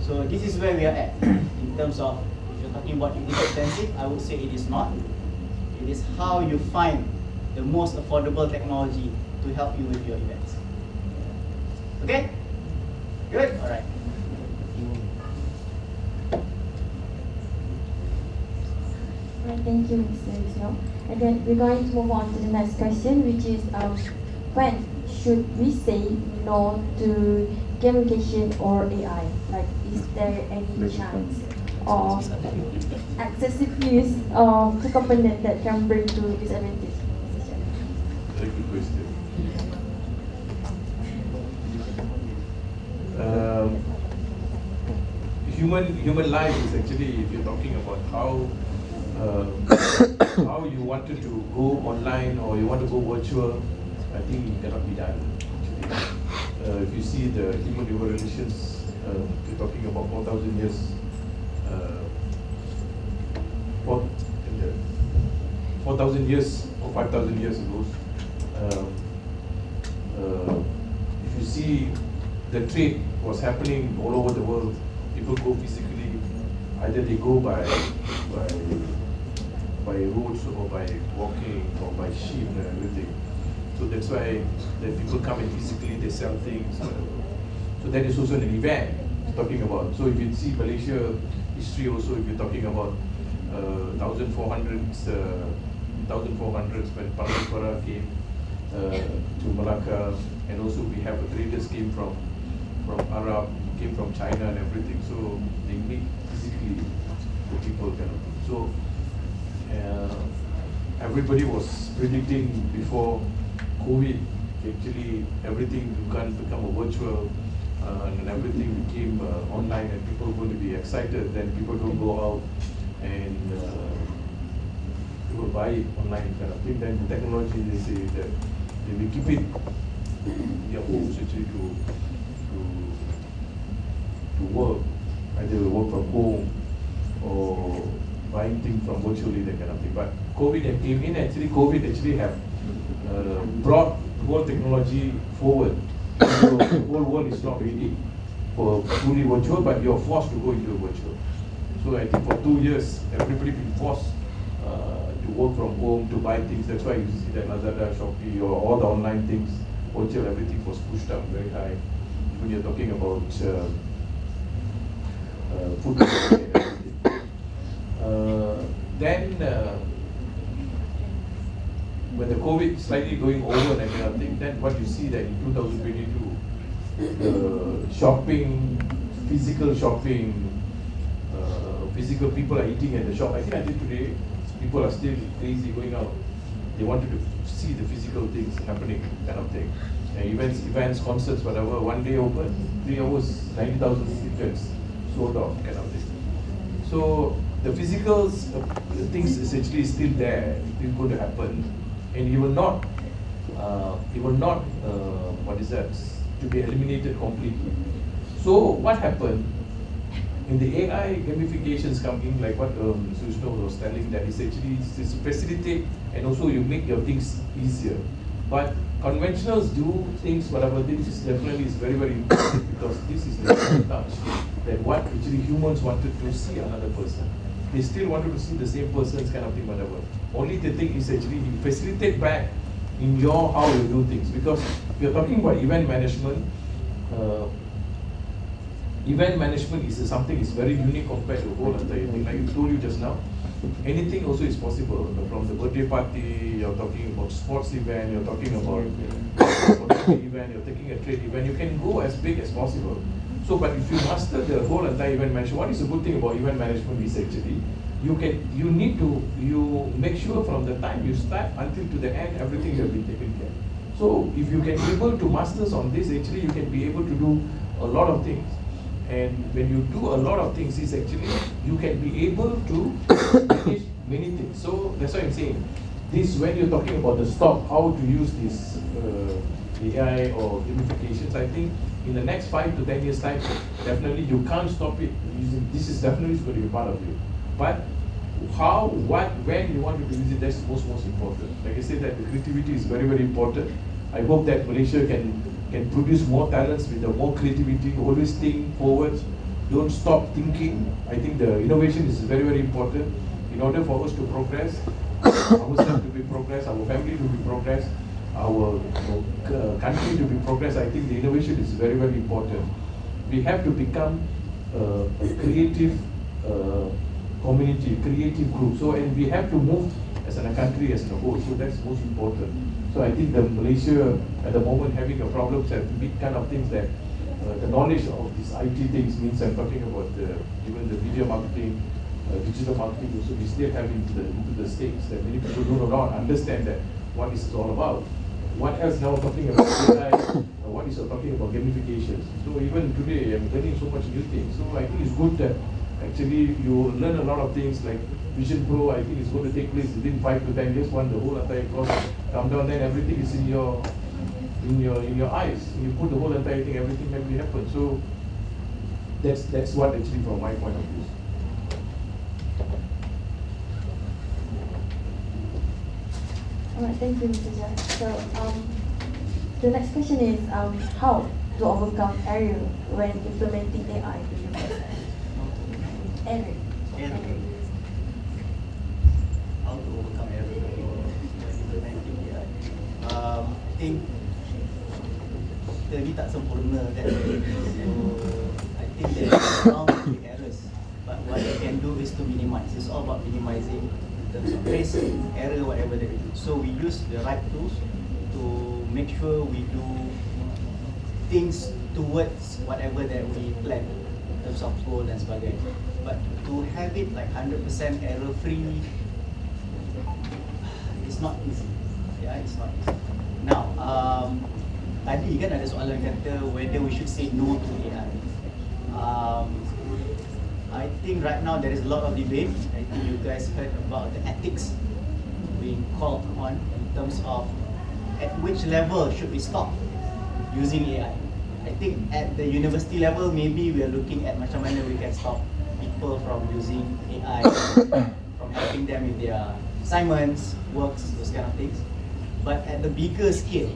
So this is where we are at in terms of, if you're talking about it is expensive, I would say it is not. It is how you find the most affordable technology to help you with your events. Okay? Good? Alright. Right, thank you, Mr. Wisno. And then we're going to move on to the next question, which is when should we say no to gamification or AI? Like, is there any chance of excessive use of the component that can bring to disadvantage? Very good question. Human life is actually, if you're talking about how you wanted to go online or you want to go virtual, I think it cannot be done. Actually, if you see the human evolutions, you're talking about 4,000 years. 4,000 years or 5,000 years ago. If you see the trade was happening all over the world, people go physically, either they go by roads or by walking or by sheep and everything. So that's why the people come and physically they sell things. So that is also an event talking about. So if you see Malaysia history also, if you're talking about 1400s when Parliamentara came to Malacca, and also we have traders came from Arab, came from China and everything. So they meet physically the people kind of thing. So everybody was predicting before COVID, actually everything can become a virtual and everything became online and people are going to be excited, then people don't go out and people buy it online kind of thing. Then technology, they say that they will keep it in their homes actually to work, either work from home or buying things from virtually, that kind of thing. But COVID came in, actually COVID actually have brought world technology forward. So the whole world is not ready for fully virtual, but you're forced to go into virtual. So I think for 2 years, everybody been forced to work from home, to buy things. That's why you see that Lazada, Shopee, or all the online things, virtual, everything was pushed up very high. When you're talking about food delivery and everything. Then when the COVID slightly going over and kind of thing, then what you see that in 2022, the shopping, physical shopping, physical people are eating at the shop. I think until today, people are still crazy going out. They wanted to see the physical things happening, kind of thing. Events, concerts, whatever, one day open, 3 hours, 90,000 tickets sold off, kind of thing. So the physical things essentially is still there, still going to happen, and it will not, what is that, to be eliminated completely. So what happened? In the AI gamifications coming, like what Sushno was telling, that is actually to facilitate and also you make your things easier. But conventionals do things, whatever things, definitely is very, very important because this is the touch that what actually humans wanted to see another person. They still wanted to see the same person's kind of thing, whatever. Only the thing is actually you facilitate back in your how you do things, because we are talking about event management. Event management is something is very unique compared to whole entire thing. Like I told you just now, anything also is possible. From the birthday party, you're talking about sports event, you're talking about event, you're taking a trade event. You can go as big as possible. So, but if you master the whole entire event management, what is the good thing about event management is actually you make sure from the time you start until to the end, everything will be taken care. So, if you can be able to master on this, actually you can be able to do a lot of things. And when you do a lot of things, is actually you can be able to manage many things. So that's why I'm saying this, when you're talking about the stop, how to use this AI or gamifications, I think in the next 5 to 10 years time, definitely you can't stop it using, this is definitely going to be part of you. But how, what, when you want to use it, that's most important. Like I said, that the creativity is very important. I hope that Malaysia can produce more talents with the more creativity, always think forward, don't stop thinking. I think the innovation is very important. In order for us to progress, ourselves to be progress, our family to be progress, our country to be progress, I think the innovation is very important. We have to become a creative community, creative group. So, and we have to move as a country as a whole. So that's most important. So I think the Malaysia at the moment having a problem that big kind of things that the knowledge of these IT things means I'm talking about even the video marketing, digital marketing. So we still have into the states that many people do not understand that what is it all about. What else now talking about AI? What is talking about gamification? So even today I'm learning so much new things. So I think it's good that actually you learn a lot of things like Vision Pro. I think it's going to take place within 5 to 10 years. When the whole entire course come down, then everything is in your eyes. You put the whole entire thing, everything can be happen. So that's what actually from my point of view. Alright, thank you, Mr. Jai. So the next question is how to overcome error when implementing AI to your process? Error. How to overcome error when implementing AI? I think kita ni tak sempurna kan. So I think there are bound to be errors, but what you can do is to minimize. It's all about minimizing in terms of risk, error, whatever that we do. So we use the right tools to make sure we do things towards whatever that we plan in terms of goal dan sebagainya. But to have it like 100% error free, it's not easy. Yeah, it's not easy. Now, tadi kan ada soalan kata whether we should say no to AI. I think right now there is a lot of debate. I think you guys heard about the ethics being called on in terms of at which level should we stop using AI. I think at the university level, maybe we are looking at macam mana we can stop people from using AI, from helping them with their assignments, works, those kind of things. But at the bigger scale,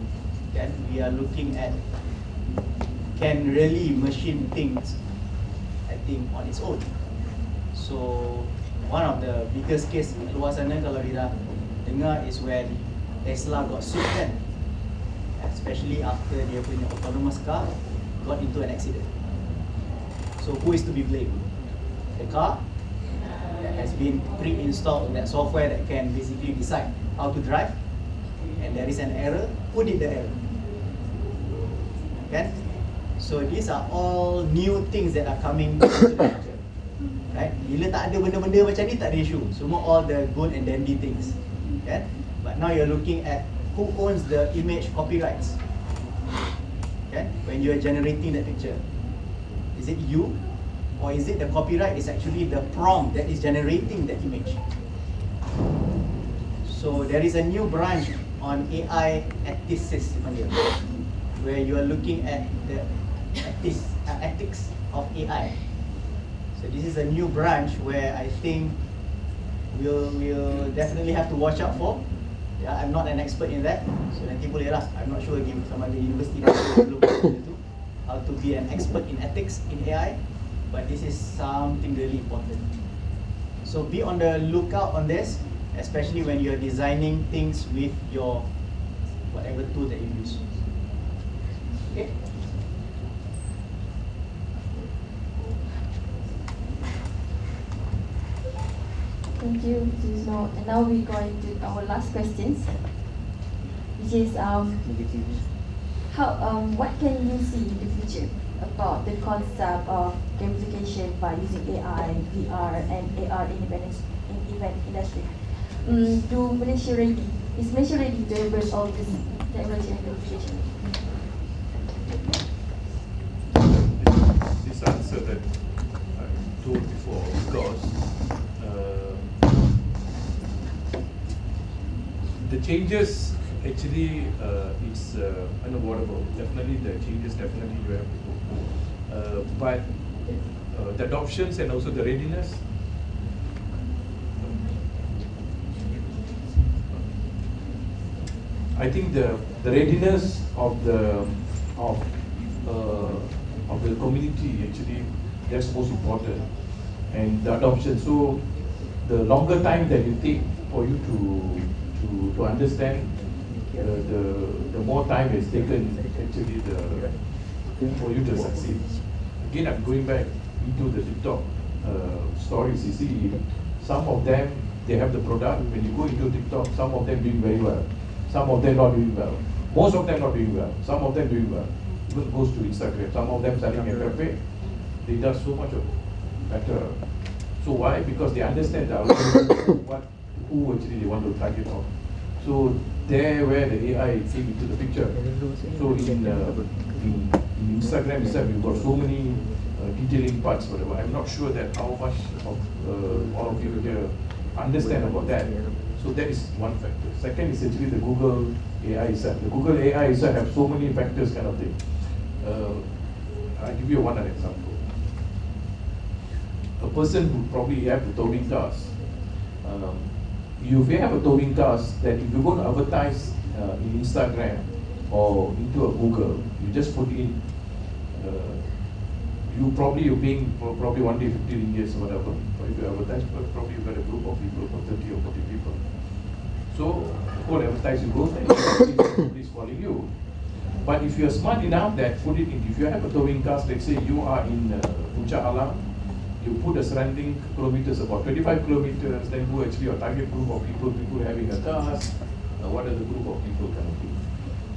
then we are looking at can really machine things, I think, on its own. So one of the biggest case luar sana kalau kita dengar is when Tesla got sued kan, especially after dia punya autonomous car got into an accident. So who is to be blamed? The car that has been pre-installed that software that can basically decide how to drive, and there is an error. Who did the error? Okay? So these are all new things that are coming into the picture. Right? Bila tak ada benda-benda macam ni, tak ada issue. Semua all the good and dandy things. Okay? But now you're looking at who owns the image copyrights. Okay? When you're generating that picture, is it you? Or is it the copyright is actually the prompt that is generating the image? So there is a new branch on AI ethics, where you are looking at the ethics of AI. So this is a new branch where I think we'll definitely have to watch out for. Yeah, I'm not an expert in that, so nanti boleh lah. I'm not sure again sama ada university belum itu how to be an expert in ethics in AI, but this is something really important. So be on the lookout on this, especially when you're designing things with your whatever tool that you use. Okay. Thank you, Suzo. And now we're going to our last questions, which is what can you see in the future about the concept of gamification by using AI, VR, and AR in event industry? Is Malaysia ready to embrace all this technology and gamification? This answer that I told before, because the changes actually it's unavoidable. Definitely the changes definitely you have to go. But the adoptions and also the readiness. I think the readiness of the community actually that's most important, and the adoption. So the longer time that you take for you to understand, the more time it's taken actually for you to succeed. Again, I'm going back into the TikTok stories. You see, some of them they have the product. When you go into TikTok, some of them doing very well, some of them not doing well. Most of them not doing well. Some of them doing well. Even goes to Instagram. Some of them selling a cafe. They do so much better. So why? Because they understand the algorithm, who actually they want to target on. So there where the AI came into the picture. So in Instagram itself, you've got so many detailing parts, whatever. I'm not sure that how much of all of you here understand about that. So that is one factor. Second is actually the Google AI itself. The Google AI itself have so many factors kind of thing. I'll give you one example. A person who probably have the towing cars. If you have a towing cars, then if you go to advertise in Instagram or into a Google, you just put in, you're paying probably one day 50 ringgit or whatever. Or if you advertise, probably you've got a group of people, of 30 or 40 people. So whole advertising goes and somebody's calling you. But if you're smart enough that put it in, if you have a towing cars, let's say you are in Puncak Alam, you put the surrounding kilometers, about 25 kilometers, then who actually your target group of people having a cars, what are the group of people kind of thing.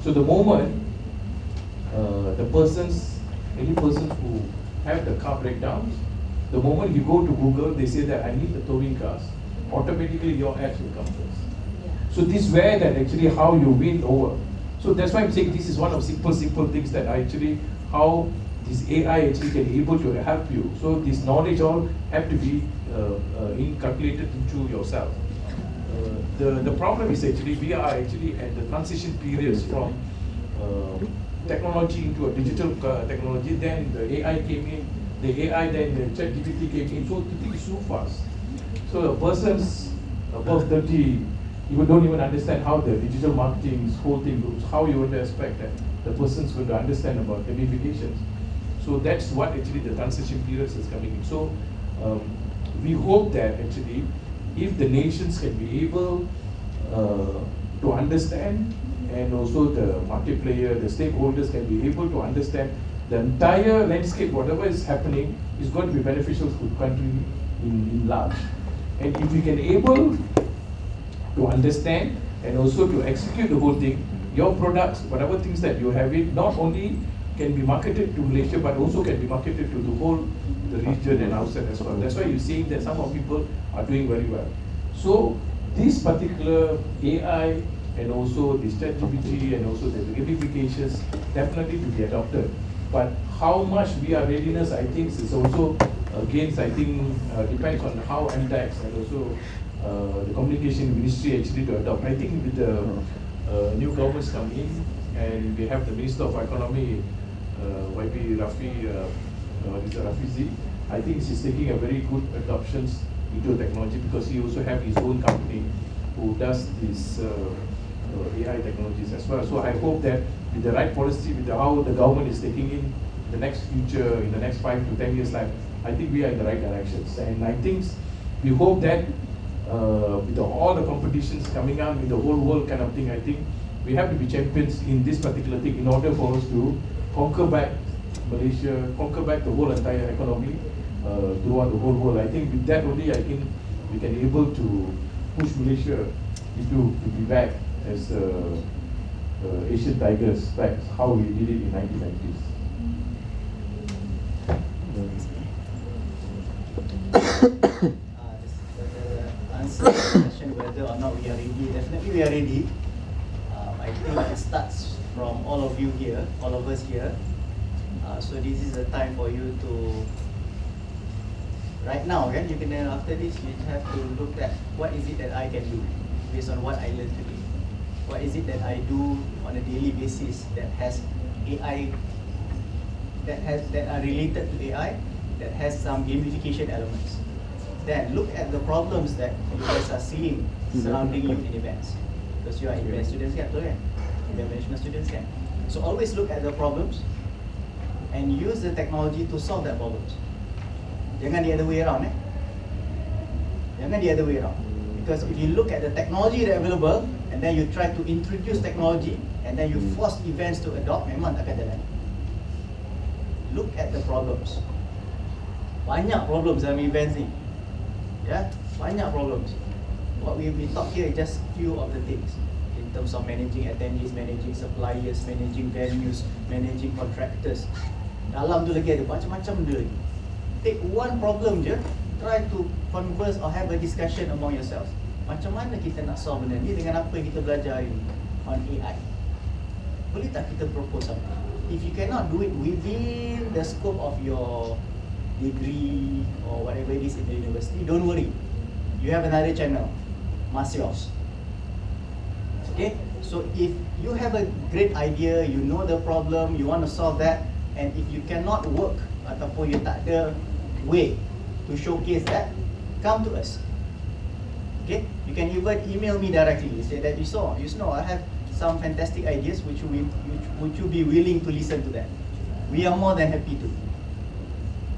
So the moment any persons who have the car breakdowns, the moment you go to Google, they say that I need the towing cars, automatically your ads will come first. So this is where that actually how you win over. So that's why I'm saying this is one of simple things that actually how this AI actually can able to help you. So this knowledge all have to be inculcated into yourself. The problem is actually we are actually at the transition periods from technology into a digital technology. Then the AI came in, the AI then the ChatGPT came in. So the thing is so fast. So the persons above 30 don't even understand how the digital marketing whole thing goes. How you would expect that the person's going to understand about gamification. So that's what actually the transition periods is coming in. So we hope that actually if the nations can be able to understand, and also the market player, the stakeholders can be able to understand the entire landscape, whatever is happening is going to be beneficial for the country in large. And if we can able to understand and also to execute the whole thing, your products, whatever things that you have it, not only can be marketed to Malaysia, but also can be marketed to the region and outside as well. That's why you're seeing that some of people are doing very well. So this particular AI and also this ChatGPT and also the gamifications definitely to be adopted. But how much we are readiness, I think, is also again, I think depends on how MTAX and also the communication ministry actually to adopt. I think with the new governments come in and we have the Minister of Economy, YB Rafizi, I think he's taking a very good adoptions into technology because he also have his own company who does this AI technologies as well. So I hope that with the right policy, with how the government is taking in the next future, in the next 5 to 10 years time, I think we are in the right directions. And I think we hope that with all the competitions coming out with the whole world kind of thing, I think we have to be champions in this particular thing in order for us to conquer back Malaysia, conquer back the whole entire economy throughout the whole world. I think with that only, I think we can able to push Malaysia to be back as Asian Tigers, back how we did it in 1990s. Answer the question whether or not we are ready. Definitely we are ready. I think it starts from all of you here, all of us here. So this is the time for you to, right now, right? After this, you have to look at what is it that I can do based on what I learned today. What is it that I do on a daily basis that has AI, that are related to AI, that has some gamification elements. Then look at the problems that you guys are seeing surrounding you in events. Because you are event students kan, betul kan? Event management students kan. So always look at the problems and use the technology to solve that problems. Jangan the other way around Jangan the other way around. Because if you look at the technology that available and then you try to introduce technology and then you force events to adopt, memang takkan jalan. Look at the problems. Banyak problems dalam events ni. Banyak problems. What we talk here is just few of the things in terms of managing attendees, managing suppliers, managing venues, managing contractors. Dalam tu lagi ada macam-macam benda lagi. Take one problem je, try to converse or have a discussion among yourselves. Macam mana kita nak solve benda ni dengan apa yang kita belajar hari ni on AI? Boleh tak kita propose something? If you cannot do it within the scope of your degree or whatever it is in the university, don't worry. You have another channel, Masios. Okay, so if you have a great idea, you know the problem, you want to solve that, and if you cannot work ataupun you tak ada way to showcase that, come to us. Okay, you can even email me directly. Say that you know, I have some fantastic ideas. Would you be willing to listen to that? We are more than happy to.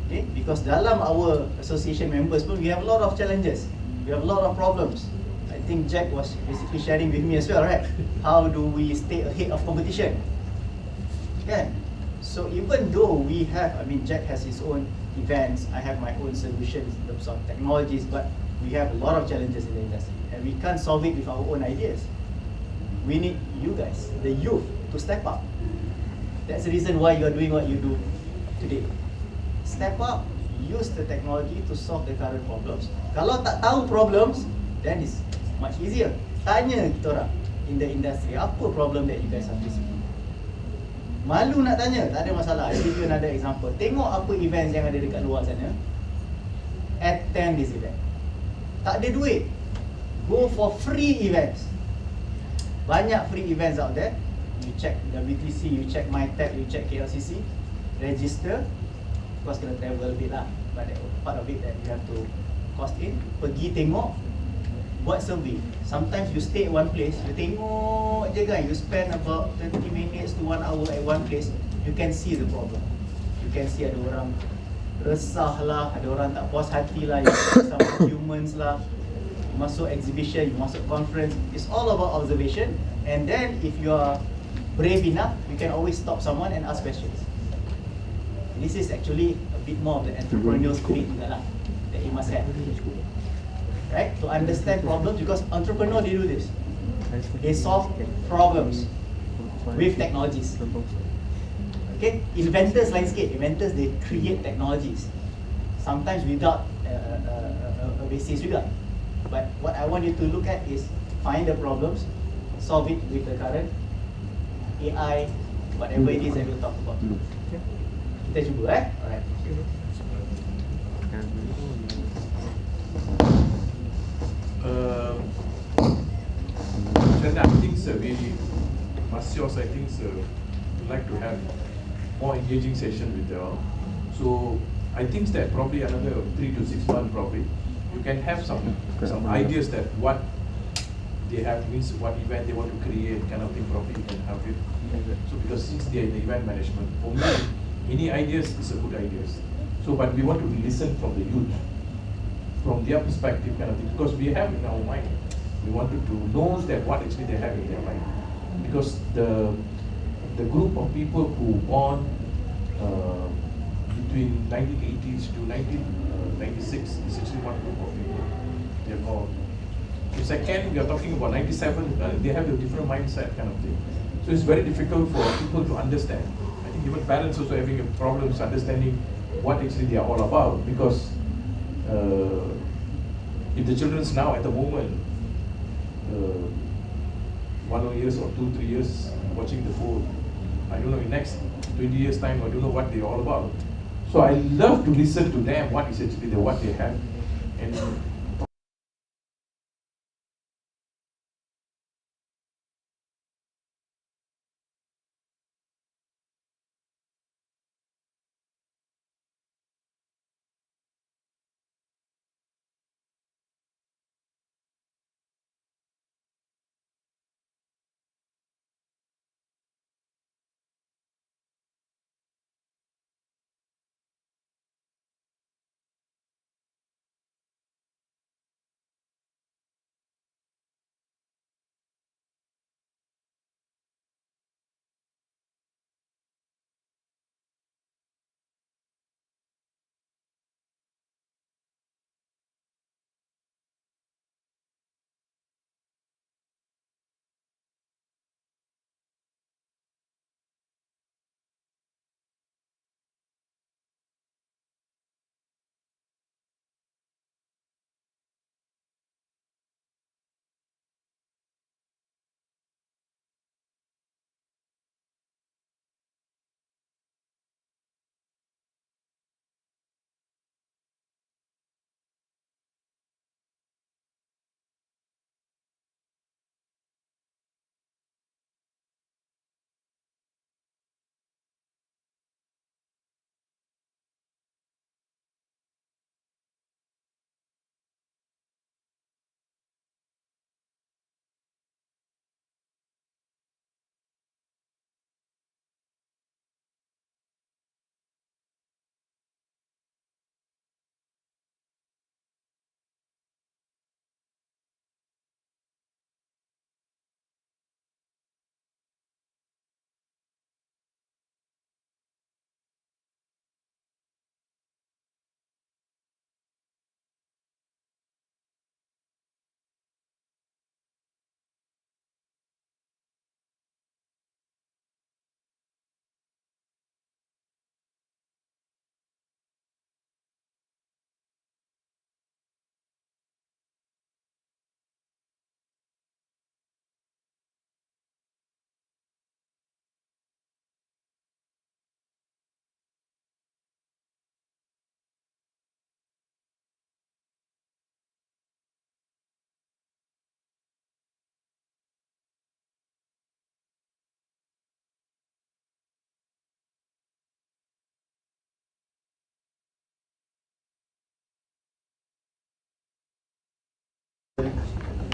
Okay, because dalam our association members pun we have a lot of challenges. We have a lot of problems. I think Jack was basically sharing with me as well, right? How do we stay ahead of competition? Okay, so even though we have, Jack has his own events, I have my own solutions in terms of technologies, but we have a lot of challenges in the industry and we can't solve it with our own ideas. We need you guys, the youth, to step up. That's the reason why you are doing what you do today. Step up, use the technology to solve the current problems. Kalau tak tahu problems, then it's much easier. Tanya kita orang in the industry, apa problem that you guys are facing? Malu nak tanya, tak ada masalah. I'll give you another example. Tengok apa events yang ada dekat luar sana. Attend this event. Tak ada duit, go for free events. Banyak free events out there. You check WTC, you check MyTech, you check KLCC, register. Of course kena travel a bit lah, but that part of it that you have to cost in. Pergi tengok, buat survey. Sometimes you stay at one place, you tengok je kan, you spend about 30 minutes to 1 hour at one place, you can see the problem. You can see ada orang resah lah, ada orang tak puas hati lah, you see some arguments lah. You masuk exhibition, you masuk conference, it's all about observation. And then if you are brave enough, you can always stop someone and ask questions. This is actually a bit more of the entrepreneurial spirit juga lah, that you must have. Right? To understand problems, because entrepreneurs, they do this. They solve problems with technologies. Okay? Inventors lain sikit. Inventors, they create technologies. Sometimes without a basis juga. But what I want you to look at is find the problems, solve it with the current AI, whatever it is that we'll talk about. Okay? Kita cuba Alright. Then I think Masios, I think would like to have more engaging session with them. So I think that probably another 3 to 6 months probably you can have some ideas that what they have, means what event they want to create, kind of thing. Probably you can have it. So because since they are in the event management, for me, any ideas is a good ideas. So but we want to listen from the youth, from their perspective, kind of thing. Because we have in our mind, we wanted to know that what actually they have in their mind. Because the group of people who born between 1980s to 1996 is actually one group of people. They are called. The second, we are talking about 97. They have a different mindset, kind of thing. So it's very difficult for people to understand. I think even parents also having problems understanding what actually they are all about, because if the children's now at the moment 1 years or 2-3 years watching the phone, I don't know, in next 20 years time, I don't know what they're all about. So I love to listen to them, what is actually what they have, and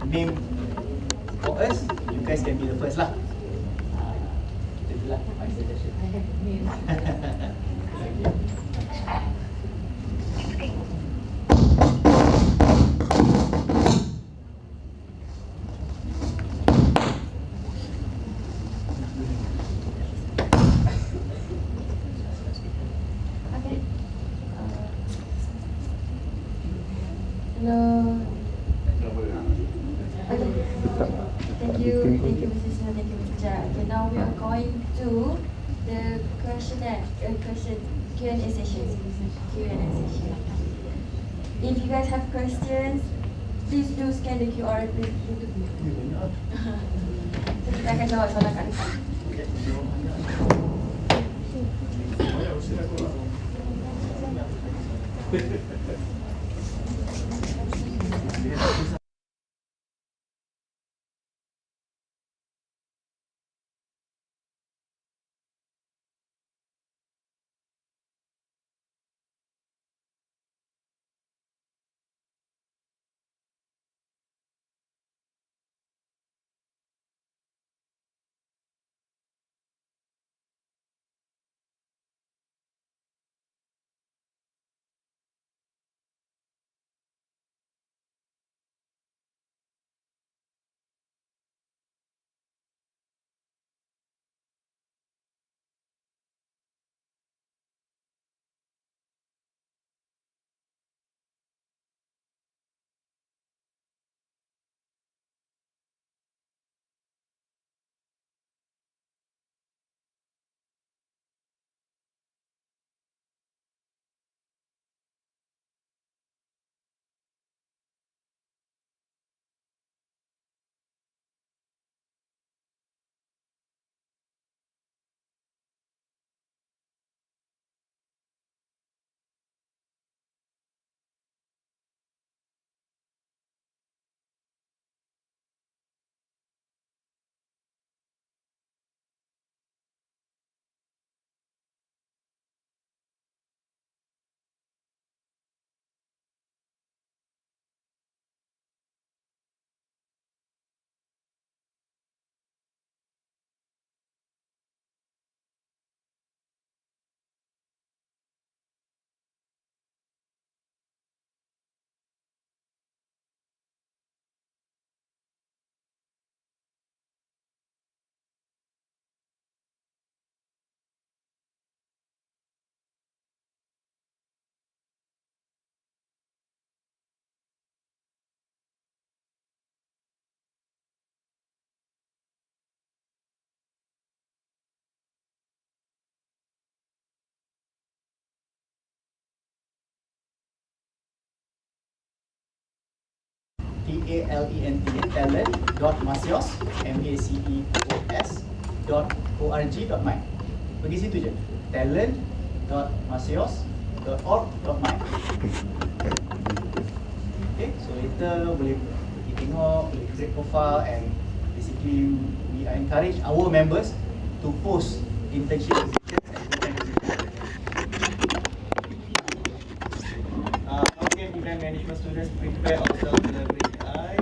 name for us, you guys can be the first lah. Itulah my suggestion. I have a name. Thank you. Okay. Hello. Okay. Thank you, Mrs. Snow, thank you, Mr. Jia. Okay, now we are going to the questionnaire, Q&A session. If you guys have questions, please do scan the QR code. So kita akan jawab soalan kat depan. talent.maceos maceos.org.my. Pergi situ je. talent.maceos.org.my. Okay, so later boleh pergi tengok, boleh create profile, and basically we encourage our members to post internship positions and full-time positions. Event management students prepare ourselves to leverage AI.